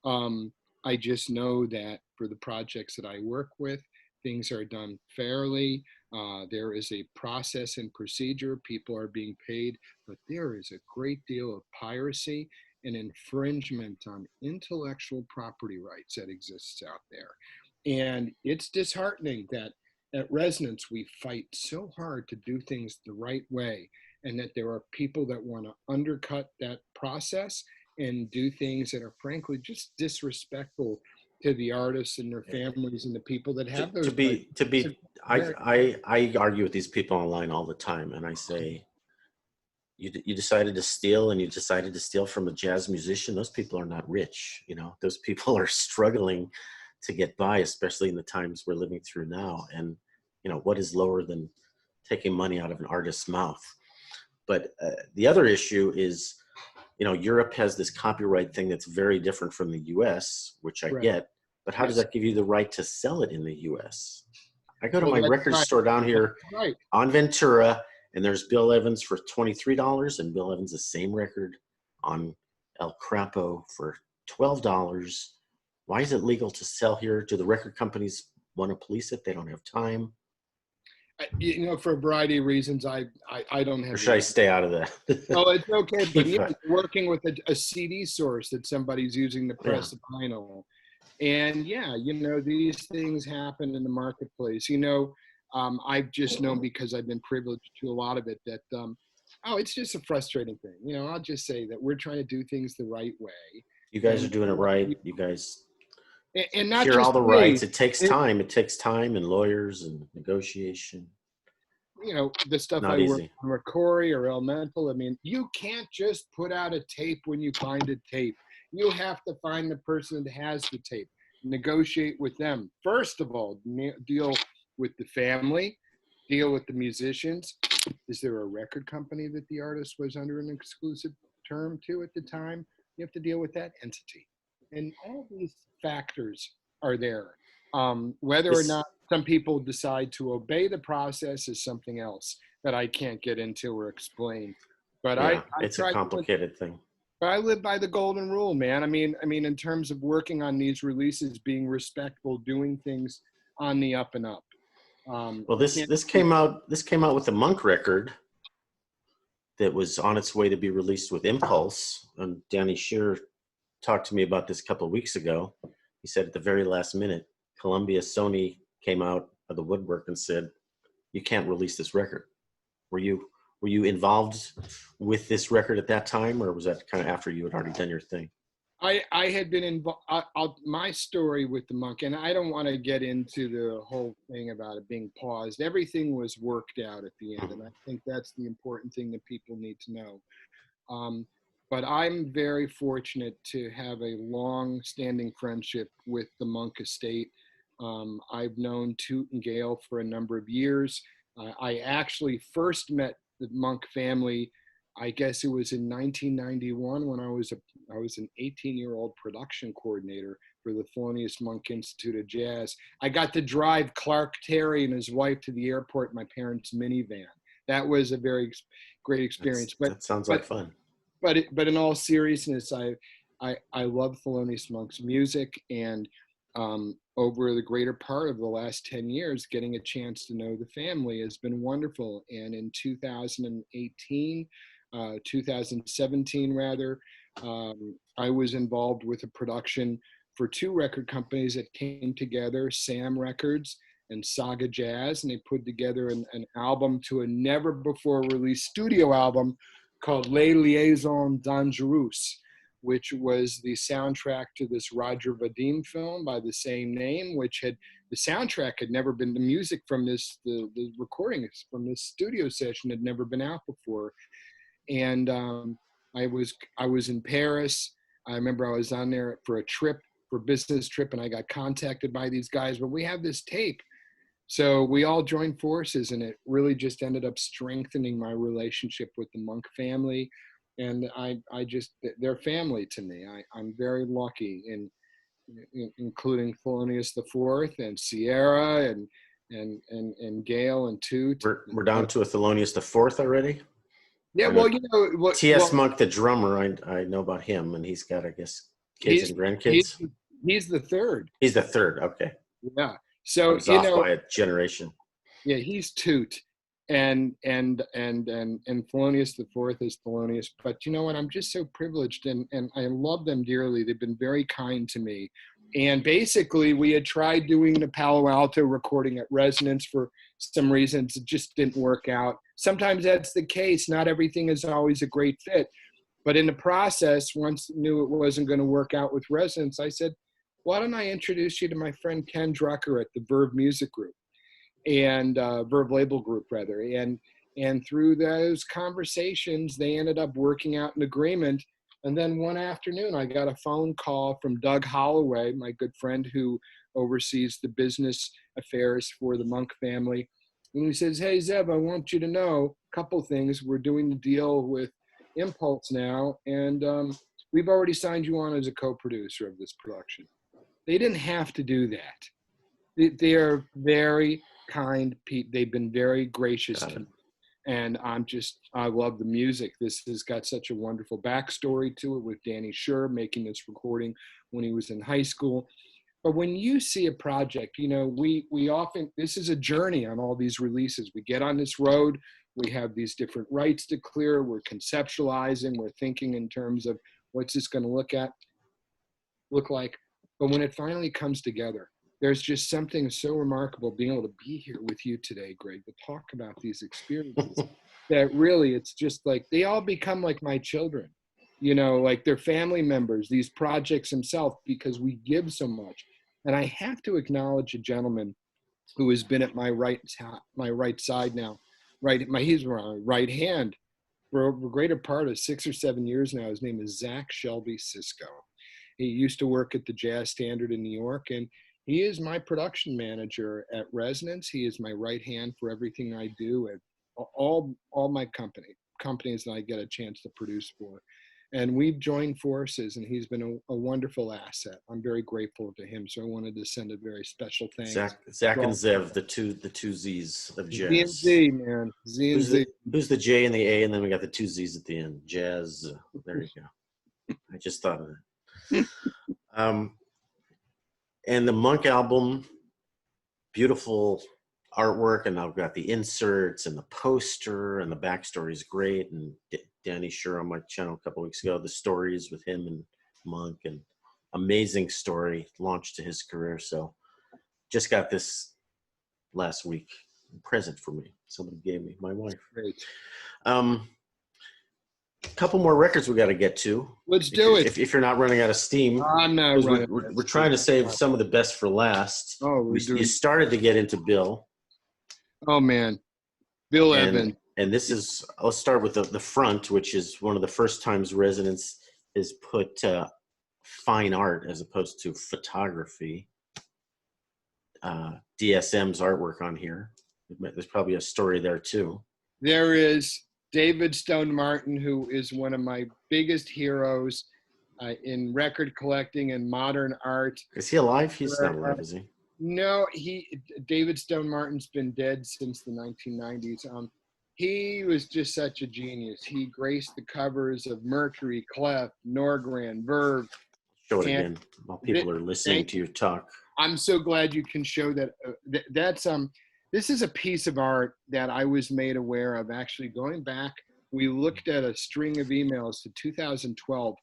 I just know that for the projects that I work with, things are done fairly. There is a process and procedure. People are being paid, but there is a great deal of piracy and infringement on intellectual property rights that exists out there. And it's disheartening that at Resonance, we fight so hard to do things the right way, and that there are people that want to undercut that process and do things that are frankly just disrespectful to the artists and their families and the people that have those. I argue with these people online all the time, and I say, you decided to steal, and you decided to steal from a jazz musician. Those people are not rich. You know, those people are struggling to get by, especially in the times we're living through now. And, you know, what is lower than taking money out of an artist's mouth? But the other issue is, you know, Europe has this copyright thing that's very different from the US, which I get, but how does that give you the right to sell it in the US? I go to my record store down here on Ventura, and there's Bill Evans for $23, and Bill Evans, the same record on El Crapo for $12. Why is it legal to sell here? Do the record companies want to police it? They don't have time. You know, for a variety of reasons, I don't have. Or should I stay out of that? Oh, it's okay. But yeah, working with a CD source that somebody's using to press the vinyl. And yeah, you know, these things happen in the marketplace. You know, I've just known, because I've been privileged to a lot of it, that, it's just a frustrating thing. You know, I'll just say that we're trying to do things the right way. You guys are doing it right. You guys and not hear just all the rights. It takes time. It takes time and lawyers and negotiation. You know, the stuff Not I work easy. on Corey or Elemental. I mean, you can't just put out a tape when you find a tape. You have to find the person that has the tape, negotiate with them. First of all, deal with the family, deal with the musicians. Is there a record company that the artist was under an exclusive term to at the time? You have to deal with that entity. And all these factors are there. Whether or not some people decide to obey the process is something else that I can't get into or explain. But it's a complicated thing. But I live by the golden rule, man. I mean, in terms of working on these releases, being respectful, doing things on the up and up. Well, this came out with the Monk record that was on its way to be released with Impulse. And Danny Shearer talked to me about this a couple of weeks ago. He said at the very last minute, Columbia, Sony came out of the woodwork and said, "You can't release this record." Were you involved with this record at that time, or was that kind of after you had already done your thing? I had been involved. My story with the Monk, and I don't want to get into the whole thing about it being paused. Everything was worked out at the end, and I think that's the important thing that people need to know. But I'm very fortunate to have a long-standing friendship with the Monk estate. I've known Toot and Gail for a number of years. I actually first met the Monk family, I guess it was in 1991, when I was an 18-year-old production coordinator for the Thelonious Monk Institute of Jazz. I got to drive Clark Terry and his wife to the airport in my parents' minivan. That was a very great experience. That sounds like fun. but in all seriousness, I love Thelonious Monk's music, and over the greater part of the last 10 years, getting a chance to know the family has been wonderful. And in 2018, 2017 rather, I was involved with a production for two record companies that came together, Sam Records and Saga Jazz, and they put together an album to a never before released studio album called Les Liaisons Dangereuses, which was the soundtrack to this Roger Vadim film by the same name, which had, the soundtrack had never been, the music from this, the recordings from this studio session had never been out before. And I was in Paris. I remember I was on there for a trip, for a business trip, and I got contacted by these guys, but we have this tape. So we all joined forces, and it really just ended up strengthening my relationship with the Monk family. And I just, they're family to me. I'm very lucky in including Thelonious the Fourth and Sierra and Gail and Toot. We're down to a Thelonious the Fourth already. Yeah, well, you know, T.S. Monk, the drummer, I know about him, and he's got, I guess, kids and grandkids. He's the third. He's the third. Okay. Yeah. So you know, by a generation. Yeah, he's Toot, and Thelonious the Fourth is Thelonious. But you know what? I'm just so privileged, and I love them dearly. They've been very kind to me. And basically, we had tried doing the Palo Alto recording at Resonance for some reasons. It just didn't work out. Sometimes that's the case. Not everything is always a great fit. But in the process, once I knew it wasn't going to work out with Resonance, I said, why don't I introduce you to my friend Ken Drucker at the Blvd Music Group, and Blvd Label Group, rather. And through those conversations, they ended up working out an agreement. And then one afternoon, I got a phone call from Doug Holloway, my good friend who oversees the business affairs for the Monk family. And he says, hey, Zev, I want you to know a couple things. We're doing the deal with Impulse now, and we've already signed you on as a co-producer of this production. They didn't have to do that. They are very kind people. They've been very gracious to me. And I love the music. This has got such a wonderful backstory to it, with Danny Sher making this recording when he was in high school. But when you see a project, you know, we often, this is a journey on all these releases. We get on this road, we have these different rights to clear, we're conceptualizing, we're thinking in terms of what's this going to look like. But when it finally comes together, there's just something so remarkable being able to be here with you today, Greg, to talk about these experiences that really, it's just like, they all become like my children, you know, like they're family members, these projects themselves, because we give so much. And I have to acknowledge a gentleman who has been at my right side now, he's my right hand for a greater part of 6 or 7 years now. His name is Zach Shelby Sisko. He used to work at the Jazz Standard in New York, and he is my production manager at Resonance. He is my right hand for everything I do at all my companies that I get a chance to produce for. And we've joined forces, and he's been a wonderful asset. I'm very grateful to him. So I wanted to send a very special thanks. Zach and Zev, the two Z's of jazz. Z and Z, man. Z and Z. Who's the J and the A, and then we got the two Z's at the end. Jazz. There you go. I just thought of it. And the Monk album, beautiful artwork, and I've got the inserts and the poster, and the backstory is great. And Danny Sher on my channel a couple weeks ago, the stories with him and Monk, and amazing story, launched to his career. So just got this last week, present for me. Somebody gave me, my wife. Great. Couple more records we got to get to. Let's do it. If you're not running out of steam. I'm not running. We're trying to save some of the best for last. Oh, you started to get into Bill. Oh man, Bill Evans. And this is, I'll start with the front, which is one of the first times Resonance has put fine art as opposed to photography. DSM's artwork on here. There's probably a story there too. There is. David Stone Martin, who is one of my biggest heroes in record collecting and modern art. Is he alive? He's not alive, is he? No, David Stone Martin's been dead since the 1990s. he was just such a genius. He graced the covers of Mercury, Clef, Norgran, Verve. Show it And again while people are listening to your talk. I'm so glad you can show that. This is a piece of art that I was made aware of actually going back. We looked at a string of emails to 2012.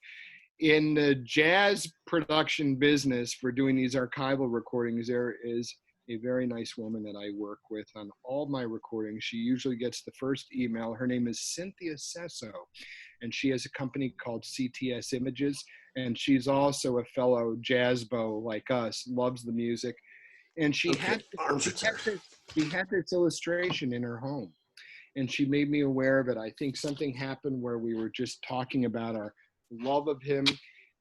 In the jazz production business for doing these archival recordings, there is a very nice woman that I work with on all my recordings. She usually gets the first email. Her name is Cynthia Sesso, and she has a company called CTS Images, and she's also a fellow jazzbo like us, loves the music. And she had this illustration in her home, and she made me aware of it. I think something happened where we were just talking about our love of him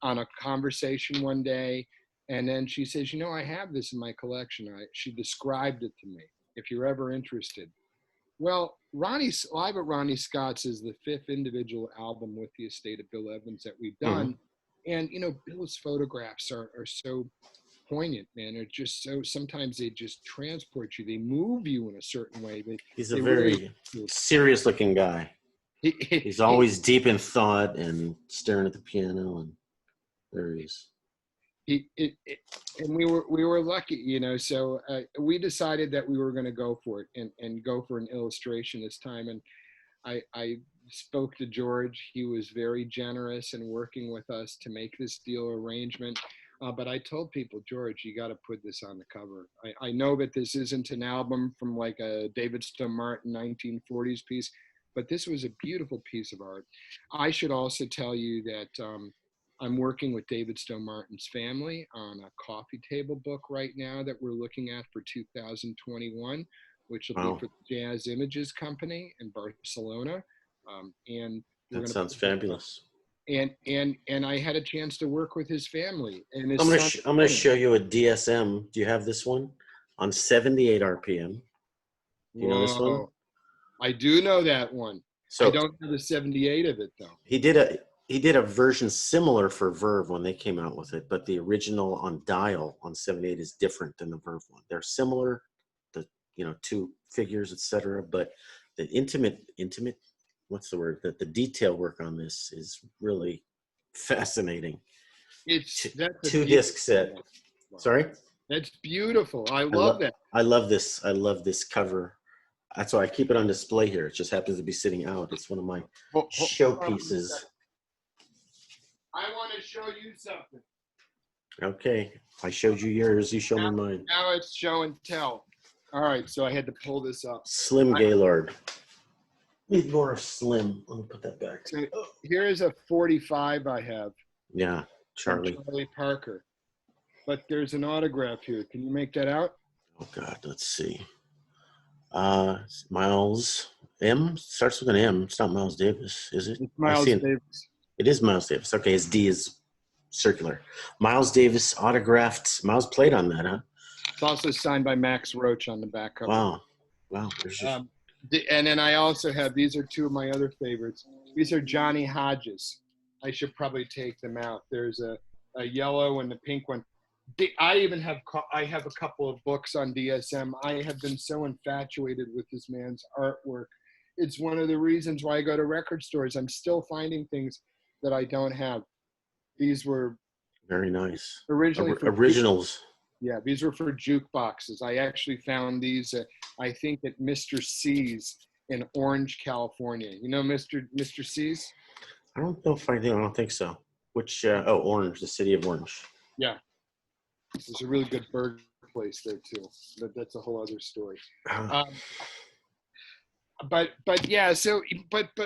on a conversation one day. And then she says, you know, I have this in my collection. She described it to me, if you're ever interested. Well, Live at Ronnie Scott's is the 5th individual album with the estate of Bill Evans that we've done. Mm-hmm. And, you know, Bill's photographs are so poignant, man. They're just so, sometimes they just transport you. They move you in a certain way. He's a very serious looking guy. He's always deep in thought and staring at the piano, and there he is. And we were lucky, you know, so we decided that we were going to go for it and go for an illustration this time. And I spoke to George. He was very generous in working with us to make this deal arrangement. But I told people, George, you got to put this on the cover. I know that this isn't an album from like a David Stowe Martin 1940s piece, but this was a beautiful piece of art. I should also tell you that I'm working with David Stowe Martin's family on a coffee table book right now that we're looking at for 2021, which will be for the Jazz Images Company in Barcelona. And that sounds fabulous. And I had a chance to work with his family. And his I'm going to show you a DSM. Do you have this one? On 78 RPM. Do you know this one? I do know that one. So I don't have the 78 of it though. He did a version similar for Verve when they came out with it, but the original on Dial on 78 is different than the Verve one. They're similar, the two figures, etc. But the intimate, what's the word? That the detail work on this is really fascinating. It's two disc set. Wow. Sorry? That's beautiful. I love that. I love this. I love this cover. That's why I keep it on display here. It just happens to be sitting out. It's one of my showpieces. I want to show you something. Okay. I showed you yours. You show me mine. Now it's show and tell. All right. So I had to pull this up. Slim Gaylord. Need more of Slim. Let me put that back. So here's a 45 I have. Yeah. Charlie Parker. But there's an autograph here. Can you make that out? Oh, God. Let's see. Miles M. Starts with an M. It's not Miles Davis, is it? It's Miles Davis. It is Miles Davis. Okay, his D is circular. Miles Davis autographed. Miles played on that, huh? It's also signed by Max Roach on the back cover. Wow. There's just... and then I also have, these are two of my other favorites. These are Johnny Hodges. I should probably take them out. There's a yellow and the pink one. I have a couple of books on DSM. I have been so infatuated with this man's artwork. It's one of the reasons why I go to record stores. I'm still finding things that I don't have. These were very nice. Originally originals. Yeah, these were for jukeboxes. I actually found these, I think, at Mr. C's in Orange, California. You know Mr. C's? I don't know if I do. I don't think so. Which, Orange, the city of Orange. Yeah. There's a really good burger place there too, but that's a whole other story. But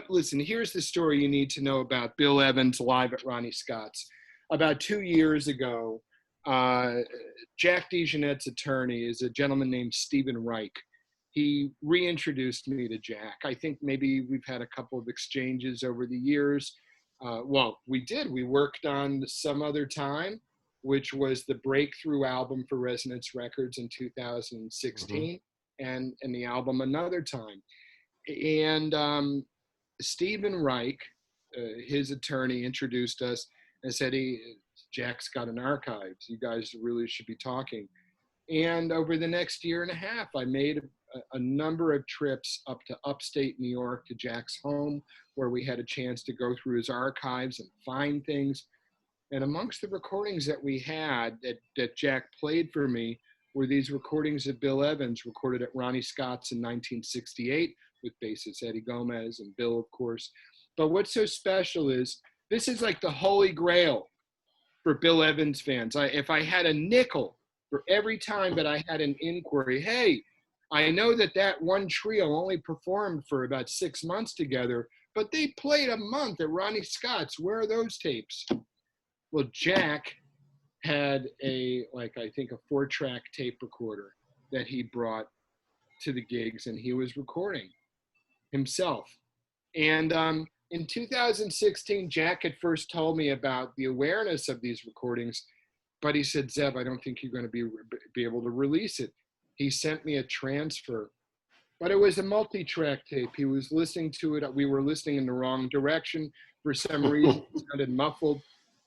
listen, here's the story you need to know about Bill Evans live at Ronnie Scott's. About 2 years ago, Jack DeJohnette's attorney is a gentleman named Stephen Reich. He reintroduced me to Jack. I think maybe we've had a couple of exchanges over the years. We did. We worked on Some Other Time, which was the breakthrough album for Resonance Records in 2016, and the album Another Time. And Stephen Reich, his attorney, introduced us and said, Jack's got an archive. You guys really should be talking. And over the next year and a half, I made a number of trips up to upstate New York to Jack's home, where we had a chance to go through his archives and find things. And amongst the recordings that we had that Jack played for me were these recordings of Bill Evans, recorded at Ronnie Scott's in 1968 with bassist Eddie Gomez and Bill, of course. But what's so special is this is like the holy grail for Bill Evans fans. If I had a nickel for every time that I had an inquiry, hey, I know that one trio only performed for about 6 months together, but they played a month at Ronnie Scott's. Where are those tapes? Well, Jack had I think a 4-track tape recorder that he brought to the gigs, and he was recording himself. And in 2016, Jack had first told me about the awareness of these recordings, but he said, Zev, I don't think you're going to be able to release it. He sent me a transfer, but it was a multi-track tape. He was listening to it. We were listening in the wrong direction. For some reason, it sounded muffled.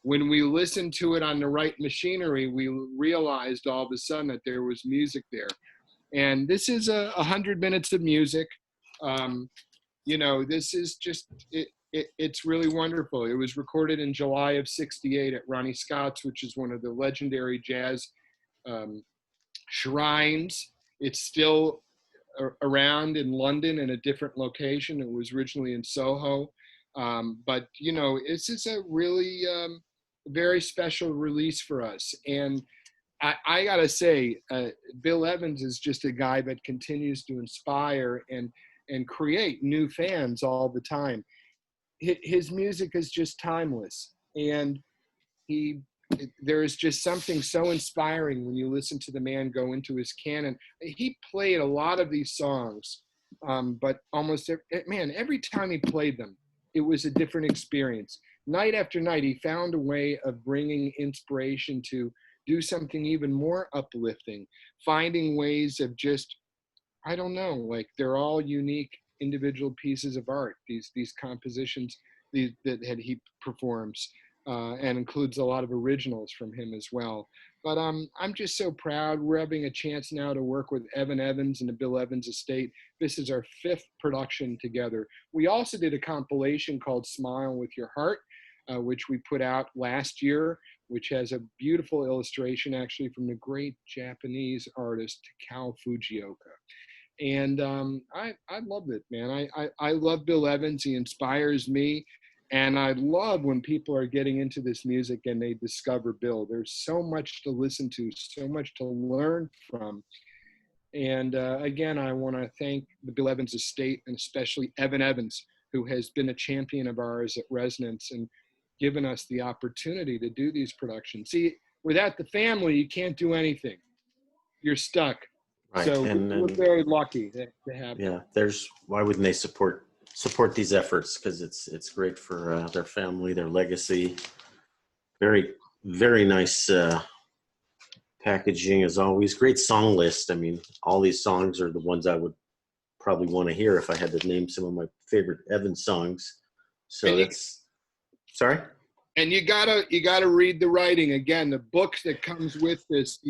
When we listened to it on the right machinery, we realized all of a sudden that there was music there. And this is 100 minutes of music. This is just, it's really wonderful. It was recorded in July of '68 at Ronnie Scott's, which is one of the legendary jazz shrines. It's still around in London in a different location. It was originally in Soho. But this is a really very special release for us. And I gotta say, Bill Evans is just a guy that continues to inspire and create new fans all the time. His music is just timeless, and there is just something so inspiring when you listen to the man go into his canon. He played a lot of these songs, but almost every time he played them, it was a different experience. Night after night, he found a way of bringing inspiration to do something even more uplifting, finding ways of just, I don't know, like they're all unique individual pieces of art, these compositions that he performs, and includes a lot of originals from him as well. But I'm just so proud. We're having a chance now to work with Evan Evans and the Bill Evans Estate. This is our 5th production together. We also did a compilation called Smile With Your Heart, which we put out last year, which has a beautiful illustration actually from the great Japanese artist Takao Fujioka. And I love it, man. I love Bill Evans. He inspires me. And I love when people are getting into this music and they discover Bill. There's so much to listen to, so much to learn from. And again, I want to thank the Bill Evans Estate, and especially Evan Evans, who has been a champion of ours at Resonance and given us the opportunity to do these productions. See, without the family, you can't do anything. You're stuck. Right. So we're very lucky to have them. Why wouldn't they support these efforts? Because it's great for their family, their legacy. Very, very nice packaging as always. Great song list. I mean, all these songs are the ones I would probably want to hear if I had to name some of my favorite Evans songs. So sorry? And you gotta read the writing. Again, the books that comes with this.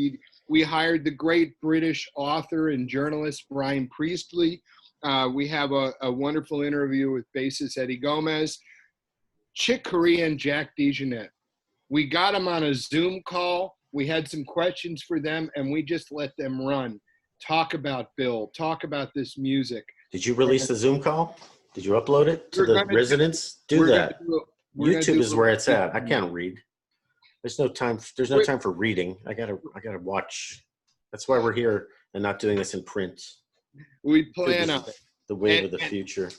We hired the great British author and journalist Brian Priestley. We have a wonderful interview with bassist Eddie Gomez, Chick Corea, and Jack DeJohnette. We got them on a Zoom call. We had some questions for them, and we just let them run. Talk about Bill. Talk about this music. Did you release the Zoom call? Did you upload it to the residents? Do that. YouTube is where it's at. I can't read. There's no time for reading. I gotta watch. That's why we're here and not doing this in print. We plan on it. The wave of the future.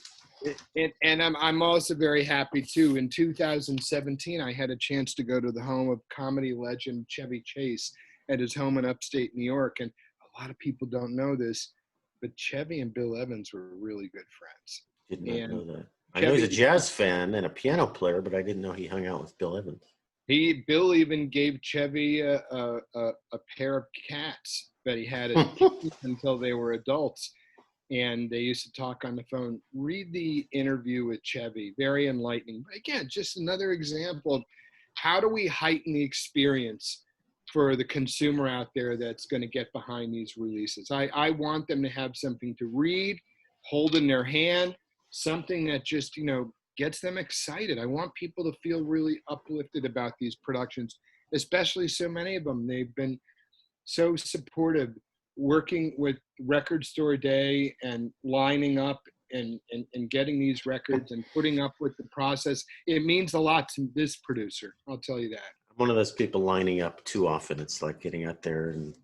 And I'm also very happy too. In 2017, I had a chance to go to the home of comedy legend Chevy Chase at his home in upstate New York. And a lot of people don't know this, but Chevy and Bill Evans were really good friends. Did not know that. I know he's a jazz fan and a piano player, but I didn't know he hung out with Bill Evans. Bill even gave Chevy a pair of cats that he had until they were adults. And they used to talk on the phone. Read the interview with Chevy. Very enlightening. But again, just another example of how do we heighten the experience for the consumer out there that's going to get behind these releases. I want them to have something to read, hold in their hand, something that just, gets them excited. I want people to feel really uplifted about these productions, especially so many of them. They've been so supportive, working with Record Store Day and lining up and getting these records and putting up with the process. It means a lot to this producer, I'll tell you that. I'm one of those people lining up too often. It's like getting out there and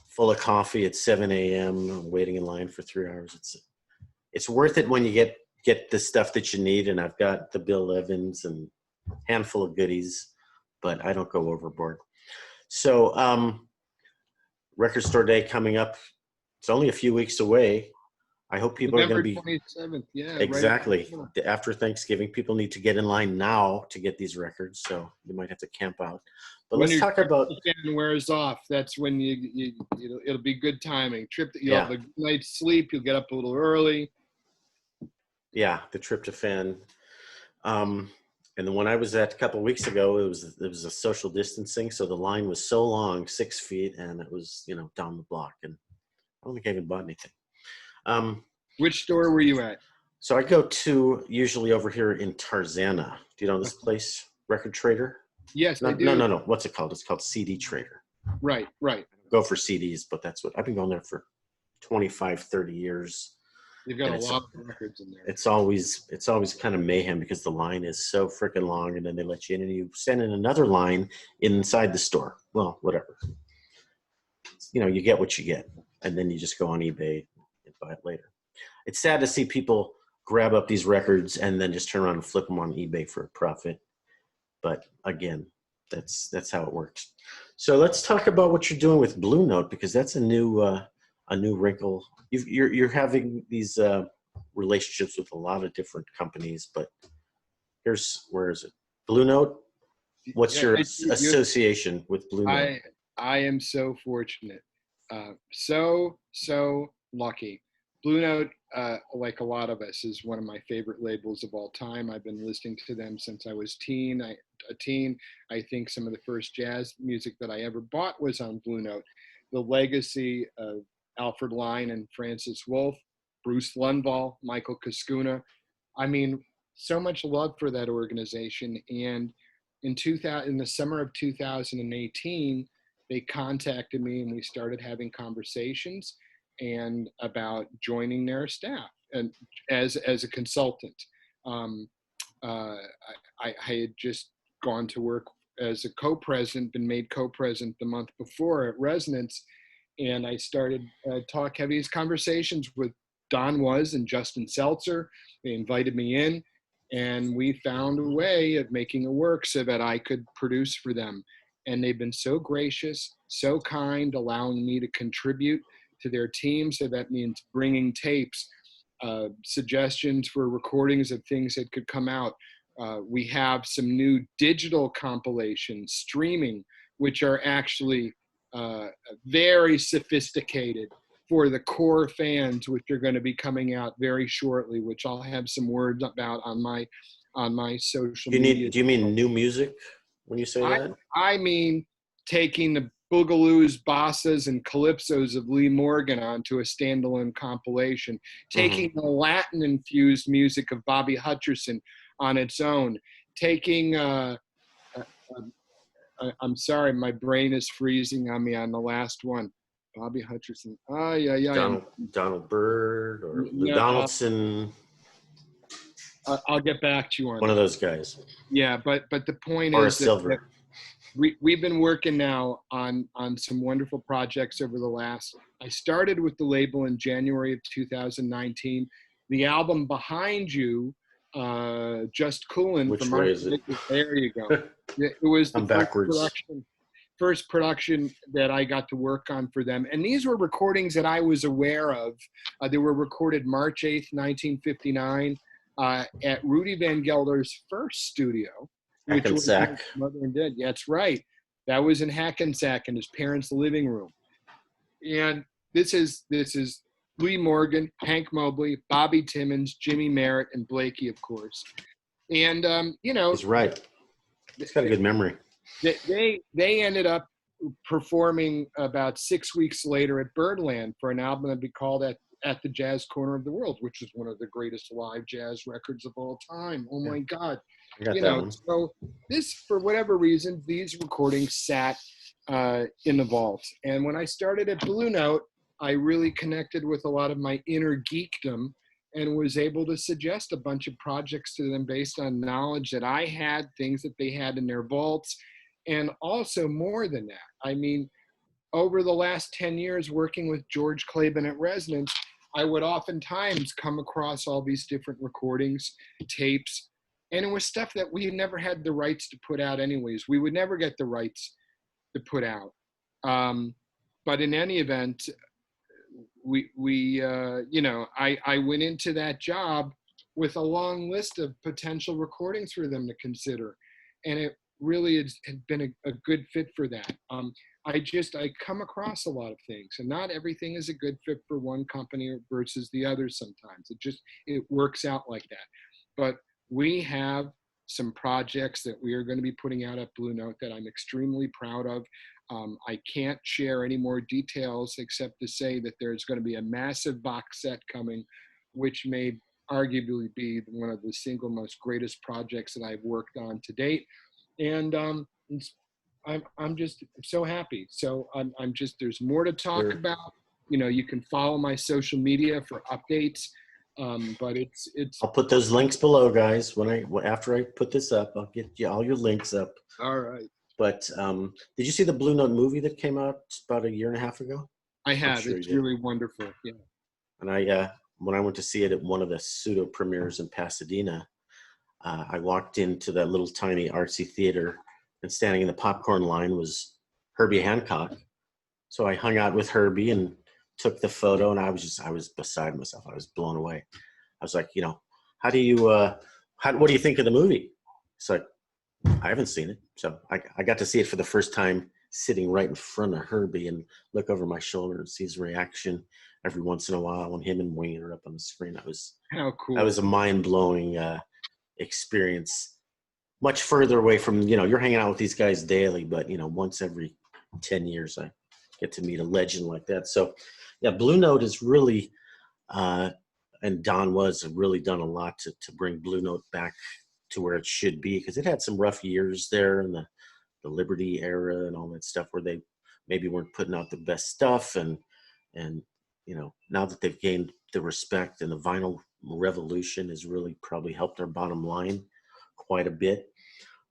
full of coffee at 7 a.m., waiting in line for 3 hours. It's worth it when you get the stuff that you need. And I've got the Bill Evans and handful of goodies, but I don't go overboard. So Record Store Day coming up. It's only a few weeks away. I hope people November are going to be 27th. Yeah, exactly right after Thanksgiving. People need to get in line now to get these records, so you might have to camp out. But when let's talk about the wears off. That's when it'll be good timing. You'll Yeah. have a good night's sleep. You'll get up a little early. Yeah, the tryptophan. And the one I was at a couple of weeks ago, it was a social distancing, so the line was so long, 6 feet, and it was down the block, and I don't think I even bought anything. Which store were you at? So I go to usually over here in Tarzana. Do you know this place, Record Trader? Yes, I do. No. What's it called? It's called CD Trader. Right. Go for CDs, but that's what I've been going there for 25, 30 years. You've got a lot of records in there. It's always kind of mayhem because the line is so freaking long, and then they let you in and you send in another line inside the store. Well, whatever. You get what you get, and then you just go on eBay and buy it later. It's sad to see people grab up these records and then just turn around and flip them on eBay for a profit. But again, that's how it works. So let's talk about what you're doing with Blue Note, because that's a new wrinkle. You're having these relationships with a lot of different companies, but where is it? Blue Note. What's your association with Blue Note? I am so fortunate, so lucky. Blue Note, like a lot of us, is one of my favorite labels of all time. I've been listening to them since I was a teen. I think some of the first jazz music that I ever bought was on Blue Note. The legacy of Alfred Line and Francis Wolff, Bruce Lundvall, Michael Kaskuna. I mean, so much love for that organization. And in the summer of 2018, they contacted me and we started having conversations and about joining their staff and as a consultant. I had just gone to work as a co-president, been made co-president the month before at Resonance, and I started having these conversations with Don Was and Justin Seltzer. They invited me in, and we found a way of making it work so that I could produce for them. And they've been so gracious, so kind, allowing me to contribute to their team. So that means bringing tapes, suggestions for recordings of things that could come out. We have some new digital compilations, streaming, which are actually very sophisticated for the core fans, which are going to be coming out very shortly, which I'll have some words about on my social media. Do you mean new music when you say that? I mean taking the boogaloos, bossas, and calypsos of Lee Morgan onto a standalone compilation, taking the Latin-infused music of Bobby Hutcherson on its own, taking I'm sorry, my brain is freezing on me on the last one. Bobby Hutcherson. Donald Byrd or Lou Donaldson. I'll get back to you on one of those guys. Yeah, but the point or is that we've been working now on some wonderful projects over the last. I started with the label in January of 2019. The album behind you, Just Coolin'. Which way is it? There you go. It was the first production that I got to work on for them. And these were recordings that I was aware of. They were recorded March 8th, 1959 at Rudy Van Gelder's first studio, which was his mother and dad. Yeah, that's right. That was in Hackensack in his parents' living room. And this is Lee Morgan, Hank Mobley, Bobby Timmons, Jimmy Merritt, and Blakey, of course. And, he's right. He's got a good memory. They ended up performing about 6 weeks later at Birdland for an album that we called at the Jazz Corner of the World, which is one of the greatest live jazz records of all time. Oh my God. I got that one. So this, for whatever reason, these recordings sat in the vault. And when I started at Blue Note, I really connected with a lot of my inner geekdom and was able to suggest a bunch of projects to them based on knowledge that I had, things that they had in their vaults, and also more than that. I mean, over the last 10 years working with George Claben at Resonance, I would oftentimes come across all these different recordings, tapes, and it was stuff that we never had the rights to put out anyways. We would never get the rights to put out. But in any event, I went into that job with a long list of potential recordings for them to consider. And it really had been a good fit for that. I come across a lot of things, and not everything is a good fit for one company versus the other sometimes. It works out like that. But we have some projects that we are going to be putting out at Blue Note that I'm extremely proud of. I can't share any more details except to say that there's going to be a massive box set coming, which may arguably be one of the single most greatest projects that I've worked on to date. And I'm just so happy. So there's more to talk about. You can follow my social media for updates. But it's. I'll put those links below, guys. After I put this up, I'll get you all your links up. All right. But did you see the Blue Note movie that came out about 1.5 years ago? I have. Sure it's really wonderful. Yeah. And when I went to see it at one of the pseudo premieres in Pasadena, I walked into that little tiny artsy theater, and standing in the popcorn line was Herbie Hancock. So I hung out with Herbie and took the photo, and I was beside myself. I was blown away. I was like, what do you think of the movie? It's like, I haven't seen it. So I got to see it for the first time sitting right in front of Herbie and look over my shoulder and see his reaction every once in a while when him and Wayne are up on the screen. How cool. That was a mind-blowing experience. Much further away from, you're hanging out with these guys daily, but, once every 10 years I get to meet a legend like that. So, yeah, Blue Note is really, and Don was really done a lot to bring Blue Note back to where it should be, because it had some rough years there in the Liberty era and all that stuff where they maybe weren't putting out the best stuff. And now that they've gained the respect, and the vinyl revolution has really probably helped our bottom line quite a bit.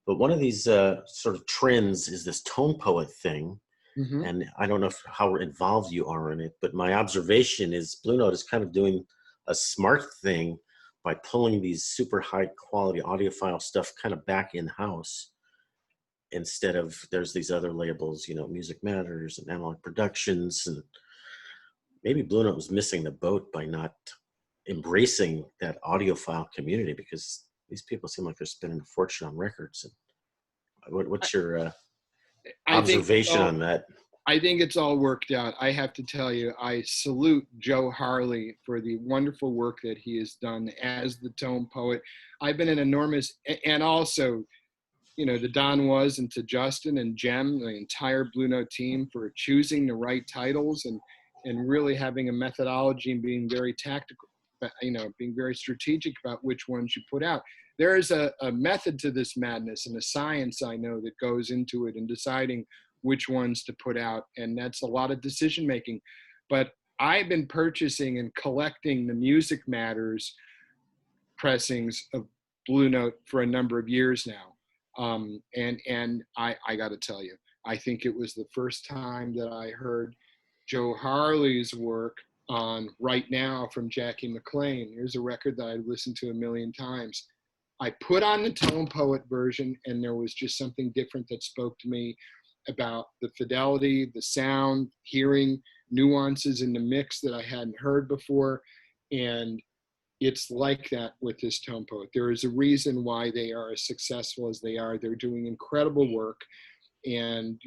But one of these sort of trends is this tone poet thing. Mm-hmm. And I don't know how involved you are in it, but my observation is Blue Note is kind of doing a smart thing by pulling these super high quality audiophile stuff kind of back in-house, instead of there's these other labels, Music Matters and Analog Productions. And maybe Blue Note was missing the boat by not embracing that audiophile community, because these people seem like they're spending a fortune on records. And what's your observation on that? I think it's all worked out. I have to tell you, I salute Joe Harley for the wonderful work that he has done as the tone poet. I've been an enormous, and also, to Don Was and to Justin and Jem, the entire Blue Note team, for choosing the right titles and really having a methodology and being very tactical, being very strategic about which ones you put out. There is a method to this madness and a science, I know, that goes into it in deciding which ones to put out. And that's a lot of decision making. But I've been purchasing and collecting the Music Matters pressings of Blue Note for a number of years now. And I got to tell you, I think it was the first time that I heard Joe Harley's work on Right Now from Jackie McLean. Here's a record that I listened to a million times. I put on the tone poet version, and there was just something different that spoke to me about the fidelity, the sound, hearing nuances in the mix that I hadn't heard before. And it's like that with this tone poet. There is a reason why they are as successful as they are. They're doing incredible work. And,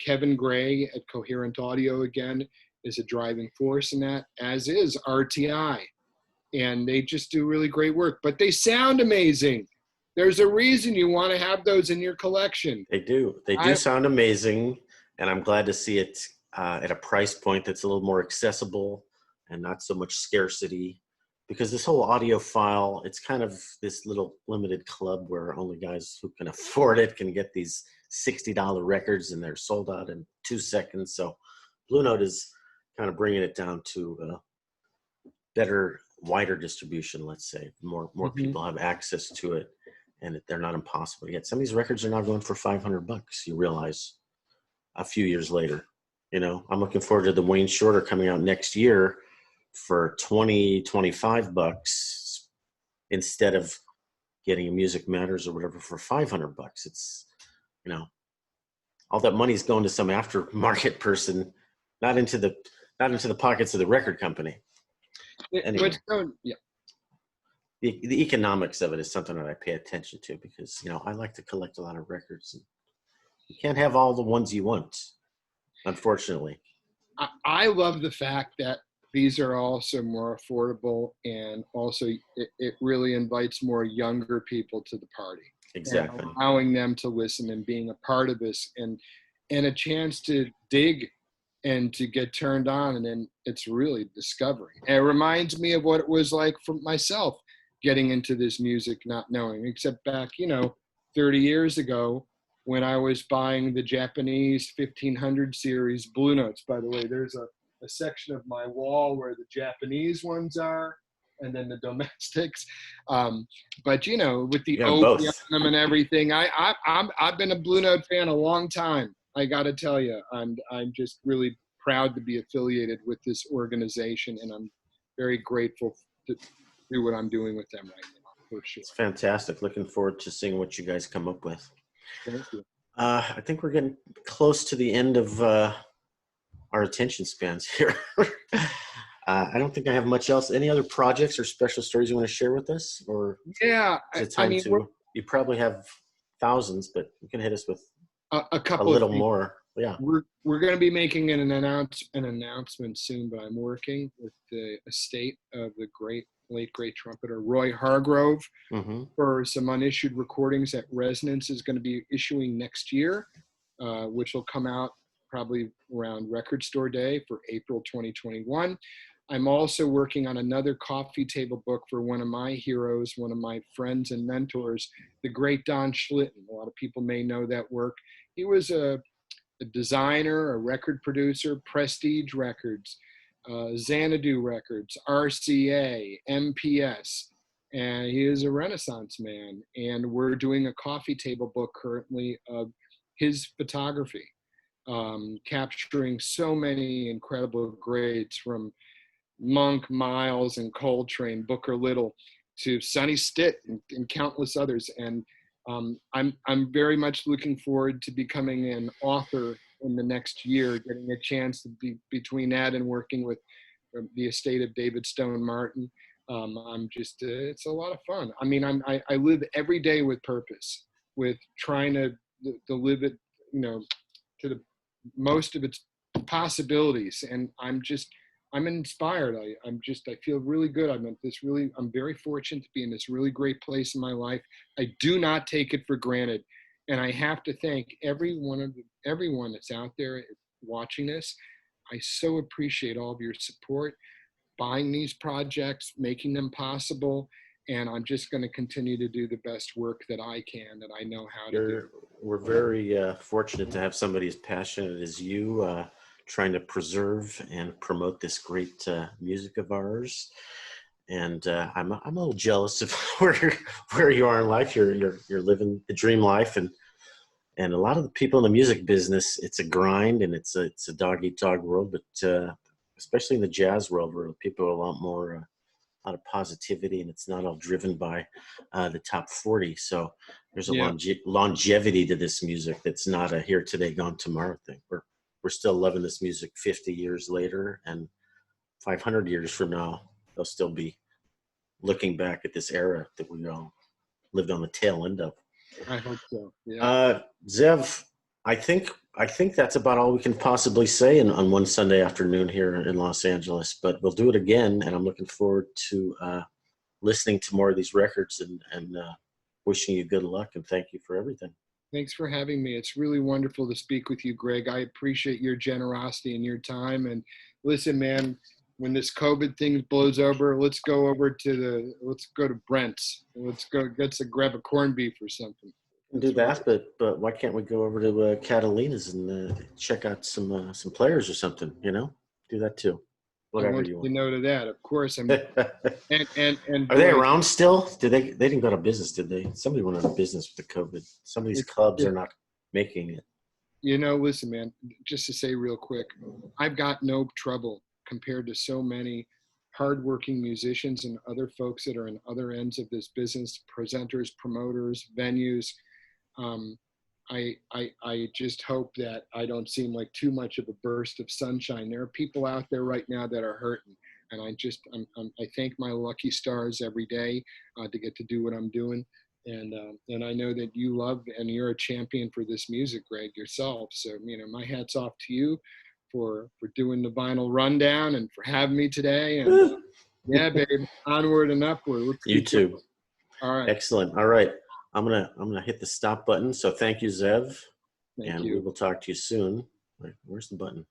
Kevin Gray at Coherent Audio, again, is a driving force in that, as is RTI. And they just do really great work. But they sound amazing. There's a reason you want to have those in your collection. They do. They do sound amazing. And I'm glad to see it at a price point that's a little more accessible and not so much scarcity. Because this whole audiophile, it's kind of this little limited club where only guys who can afford it can get these $60 records, and they're sold out in 2 seconds. So Blue Note is kind of bringing it down to better, wider distribution, let's say. More people have access to it, and they're not impossible to get. Some of these records are now going for $500, you realize, a few years later. You know, I'm looking forward to the Wayne Shorter coming out next year for $25 instead of getting a Music Matters or whatever for $500. It's, you know, all that money's going to some aftermarket person, not into the pockets of the record company. Anyway, the economics of it is something that I pay attention to because, you know, I like to collect a lot of records. And you can't have all the ones you want, unfortunately. I love the fact that these are also more affordable, and also it really invites more younger people to the party. Exactly. Allowing them to listen and being a part of this, and a chance to dig and to get turned on, and then it's really discovery. And it reminds me of what it was like for myself getting into this music, not knowing, except back, 30 years ago when I was buying the Japanese 1500 series Blue Notes. By the way, there's a section of my wall where the Japanese ones are, and then the domestics. But with the opium and everything, I've been a Blue Note fan a long time. I got to tell you, I'm just really proud to be affiliated with this organization, and I'm very grateful to do what I'm doing with them right now, for sure. It's fantastic. Looking forward to seeing what you guys come up with. Thank you. I think we're getting close to the end of our attention spans here. I don't think I have much else. Any other projects or special stories you want to share with us? Or yeah, is it time you probably have thousands, but you can hit us with a couple, a little more. Yeah, we're going to be making an announcement soon, but I'm working with the estate of the late great trumpeter Roy Hargrove for some unissued recordings that Resonance is going to be issuing next year, which will come out probably around Record Store Day for April 2021. I'm also working on another coffee table book for one of my heroes, one of my friends and mentors, the great Don Schlitten. A lot of people may know that work. He was a designer, a record producer, Prestige Records, Xanadu Records, RCA, MPS, and he is a Renaissance man. And we're doing a coffee table book currently of his photography, capturing so many incredible greats, from Monk, Miles, and Coltrane, Booker Little, to Sonny Stitt and countless others. And I'm very much looking forward to becoming an author in the next year, getting a chance to be between that and working with the estate of David Stone Martin. I'm just, it's a lot of fun. I mean, I live every day with purpose, with trying to live it, to the most of its possibilities. And I'm inspired. I feel really good. I'm very fortunate to be in this really great place in my life. I do not take it for granted. And I have to thank everyone that's out there watching this. I so appreciate all of your support, buying these projects, making them possible. And I'm just going to continue to do the best work that I can, that I know how to do. We're very fortunate to have somebody as passionate as you, trying to preserve and promote this great music of ours. And I'm a little jealous of where you are in life. You're living the dream life, and a lot of the people in the music business, it's a grind, and it's a dog eat dog world. But especially in the jazz world, where people are a lot more lot of positivity, and it's not all driven by the top 40. So there's a longevity to this music that's not a here today, gone tomorrow thing. We're still loving this music 50 years later, and 500 years from now, they'll still be looking back at this era that we all lived on the tail end of. I hope so. Yeah. Zev, I think that's about all we can possibly say on one Sunday afternoon here in Los Angeles, but we'll do it again, and I'm looking forward to listening to more of these records, and wishing you good luck, and thank you for everything. Thanks for having me. It's really wonderful to speak with you, Greg. I appreciate your generosity and your time. And listen, man, when this COVID thing blows over, let's go to Brent's. Let's go grab a corned beef or something. Do that, but why can't we go over to Catalina's and check out some players or something? You know, do that too. Whatever you want. You know to that, of course. I'm and Are they around still? They didn't go out of business, did they? Somebody went out of business with the COVID. Some of these clubs are not making it. You know, listen, man, just to say real quick, I've got no trouble compared to so many hardworking musicians and other folks that are in other ends of this business, presenters, promoters, venues. I just hope that I don't seem like too much of a burst of sunshine. There are people out there right now that are hurting, and I thank my lucky stars every day to get to do what I'm doing, and I know that you love and you're a champion for this music, Greg, yourself. So you know, my hat's off to you for doing the vinyl rundown and for having me today. And yeah, babe, onward and upward. You too. All right. Excellent. All right. I'm gonna hit the stop button. So thank you, Zev. Thank you. We will talk to you soon. Where's the button?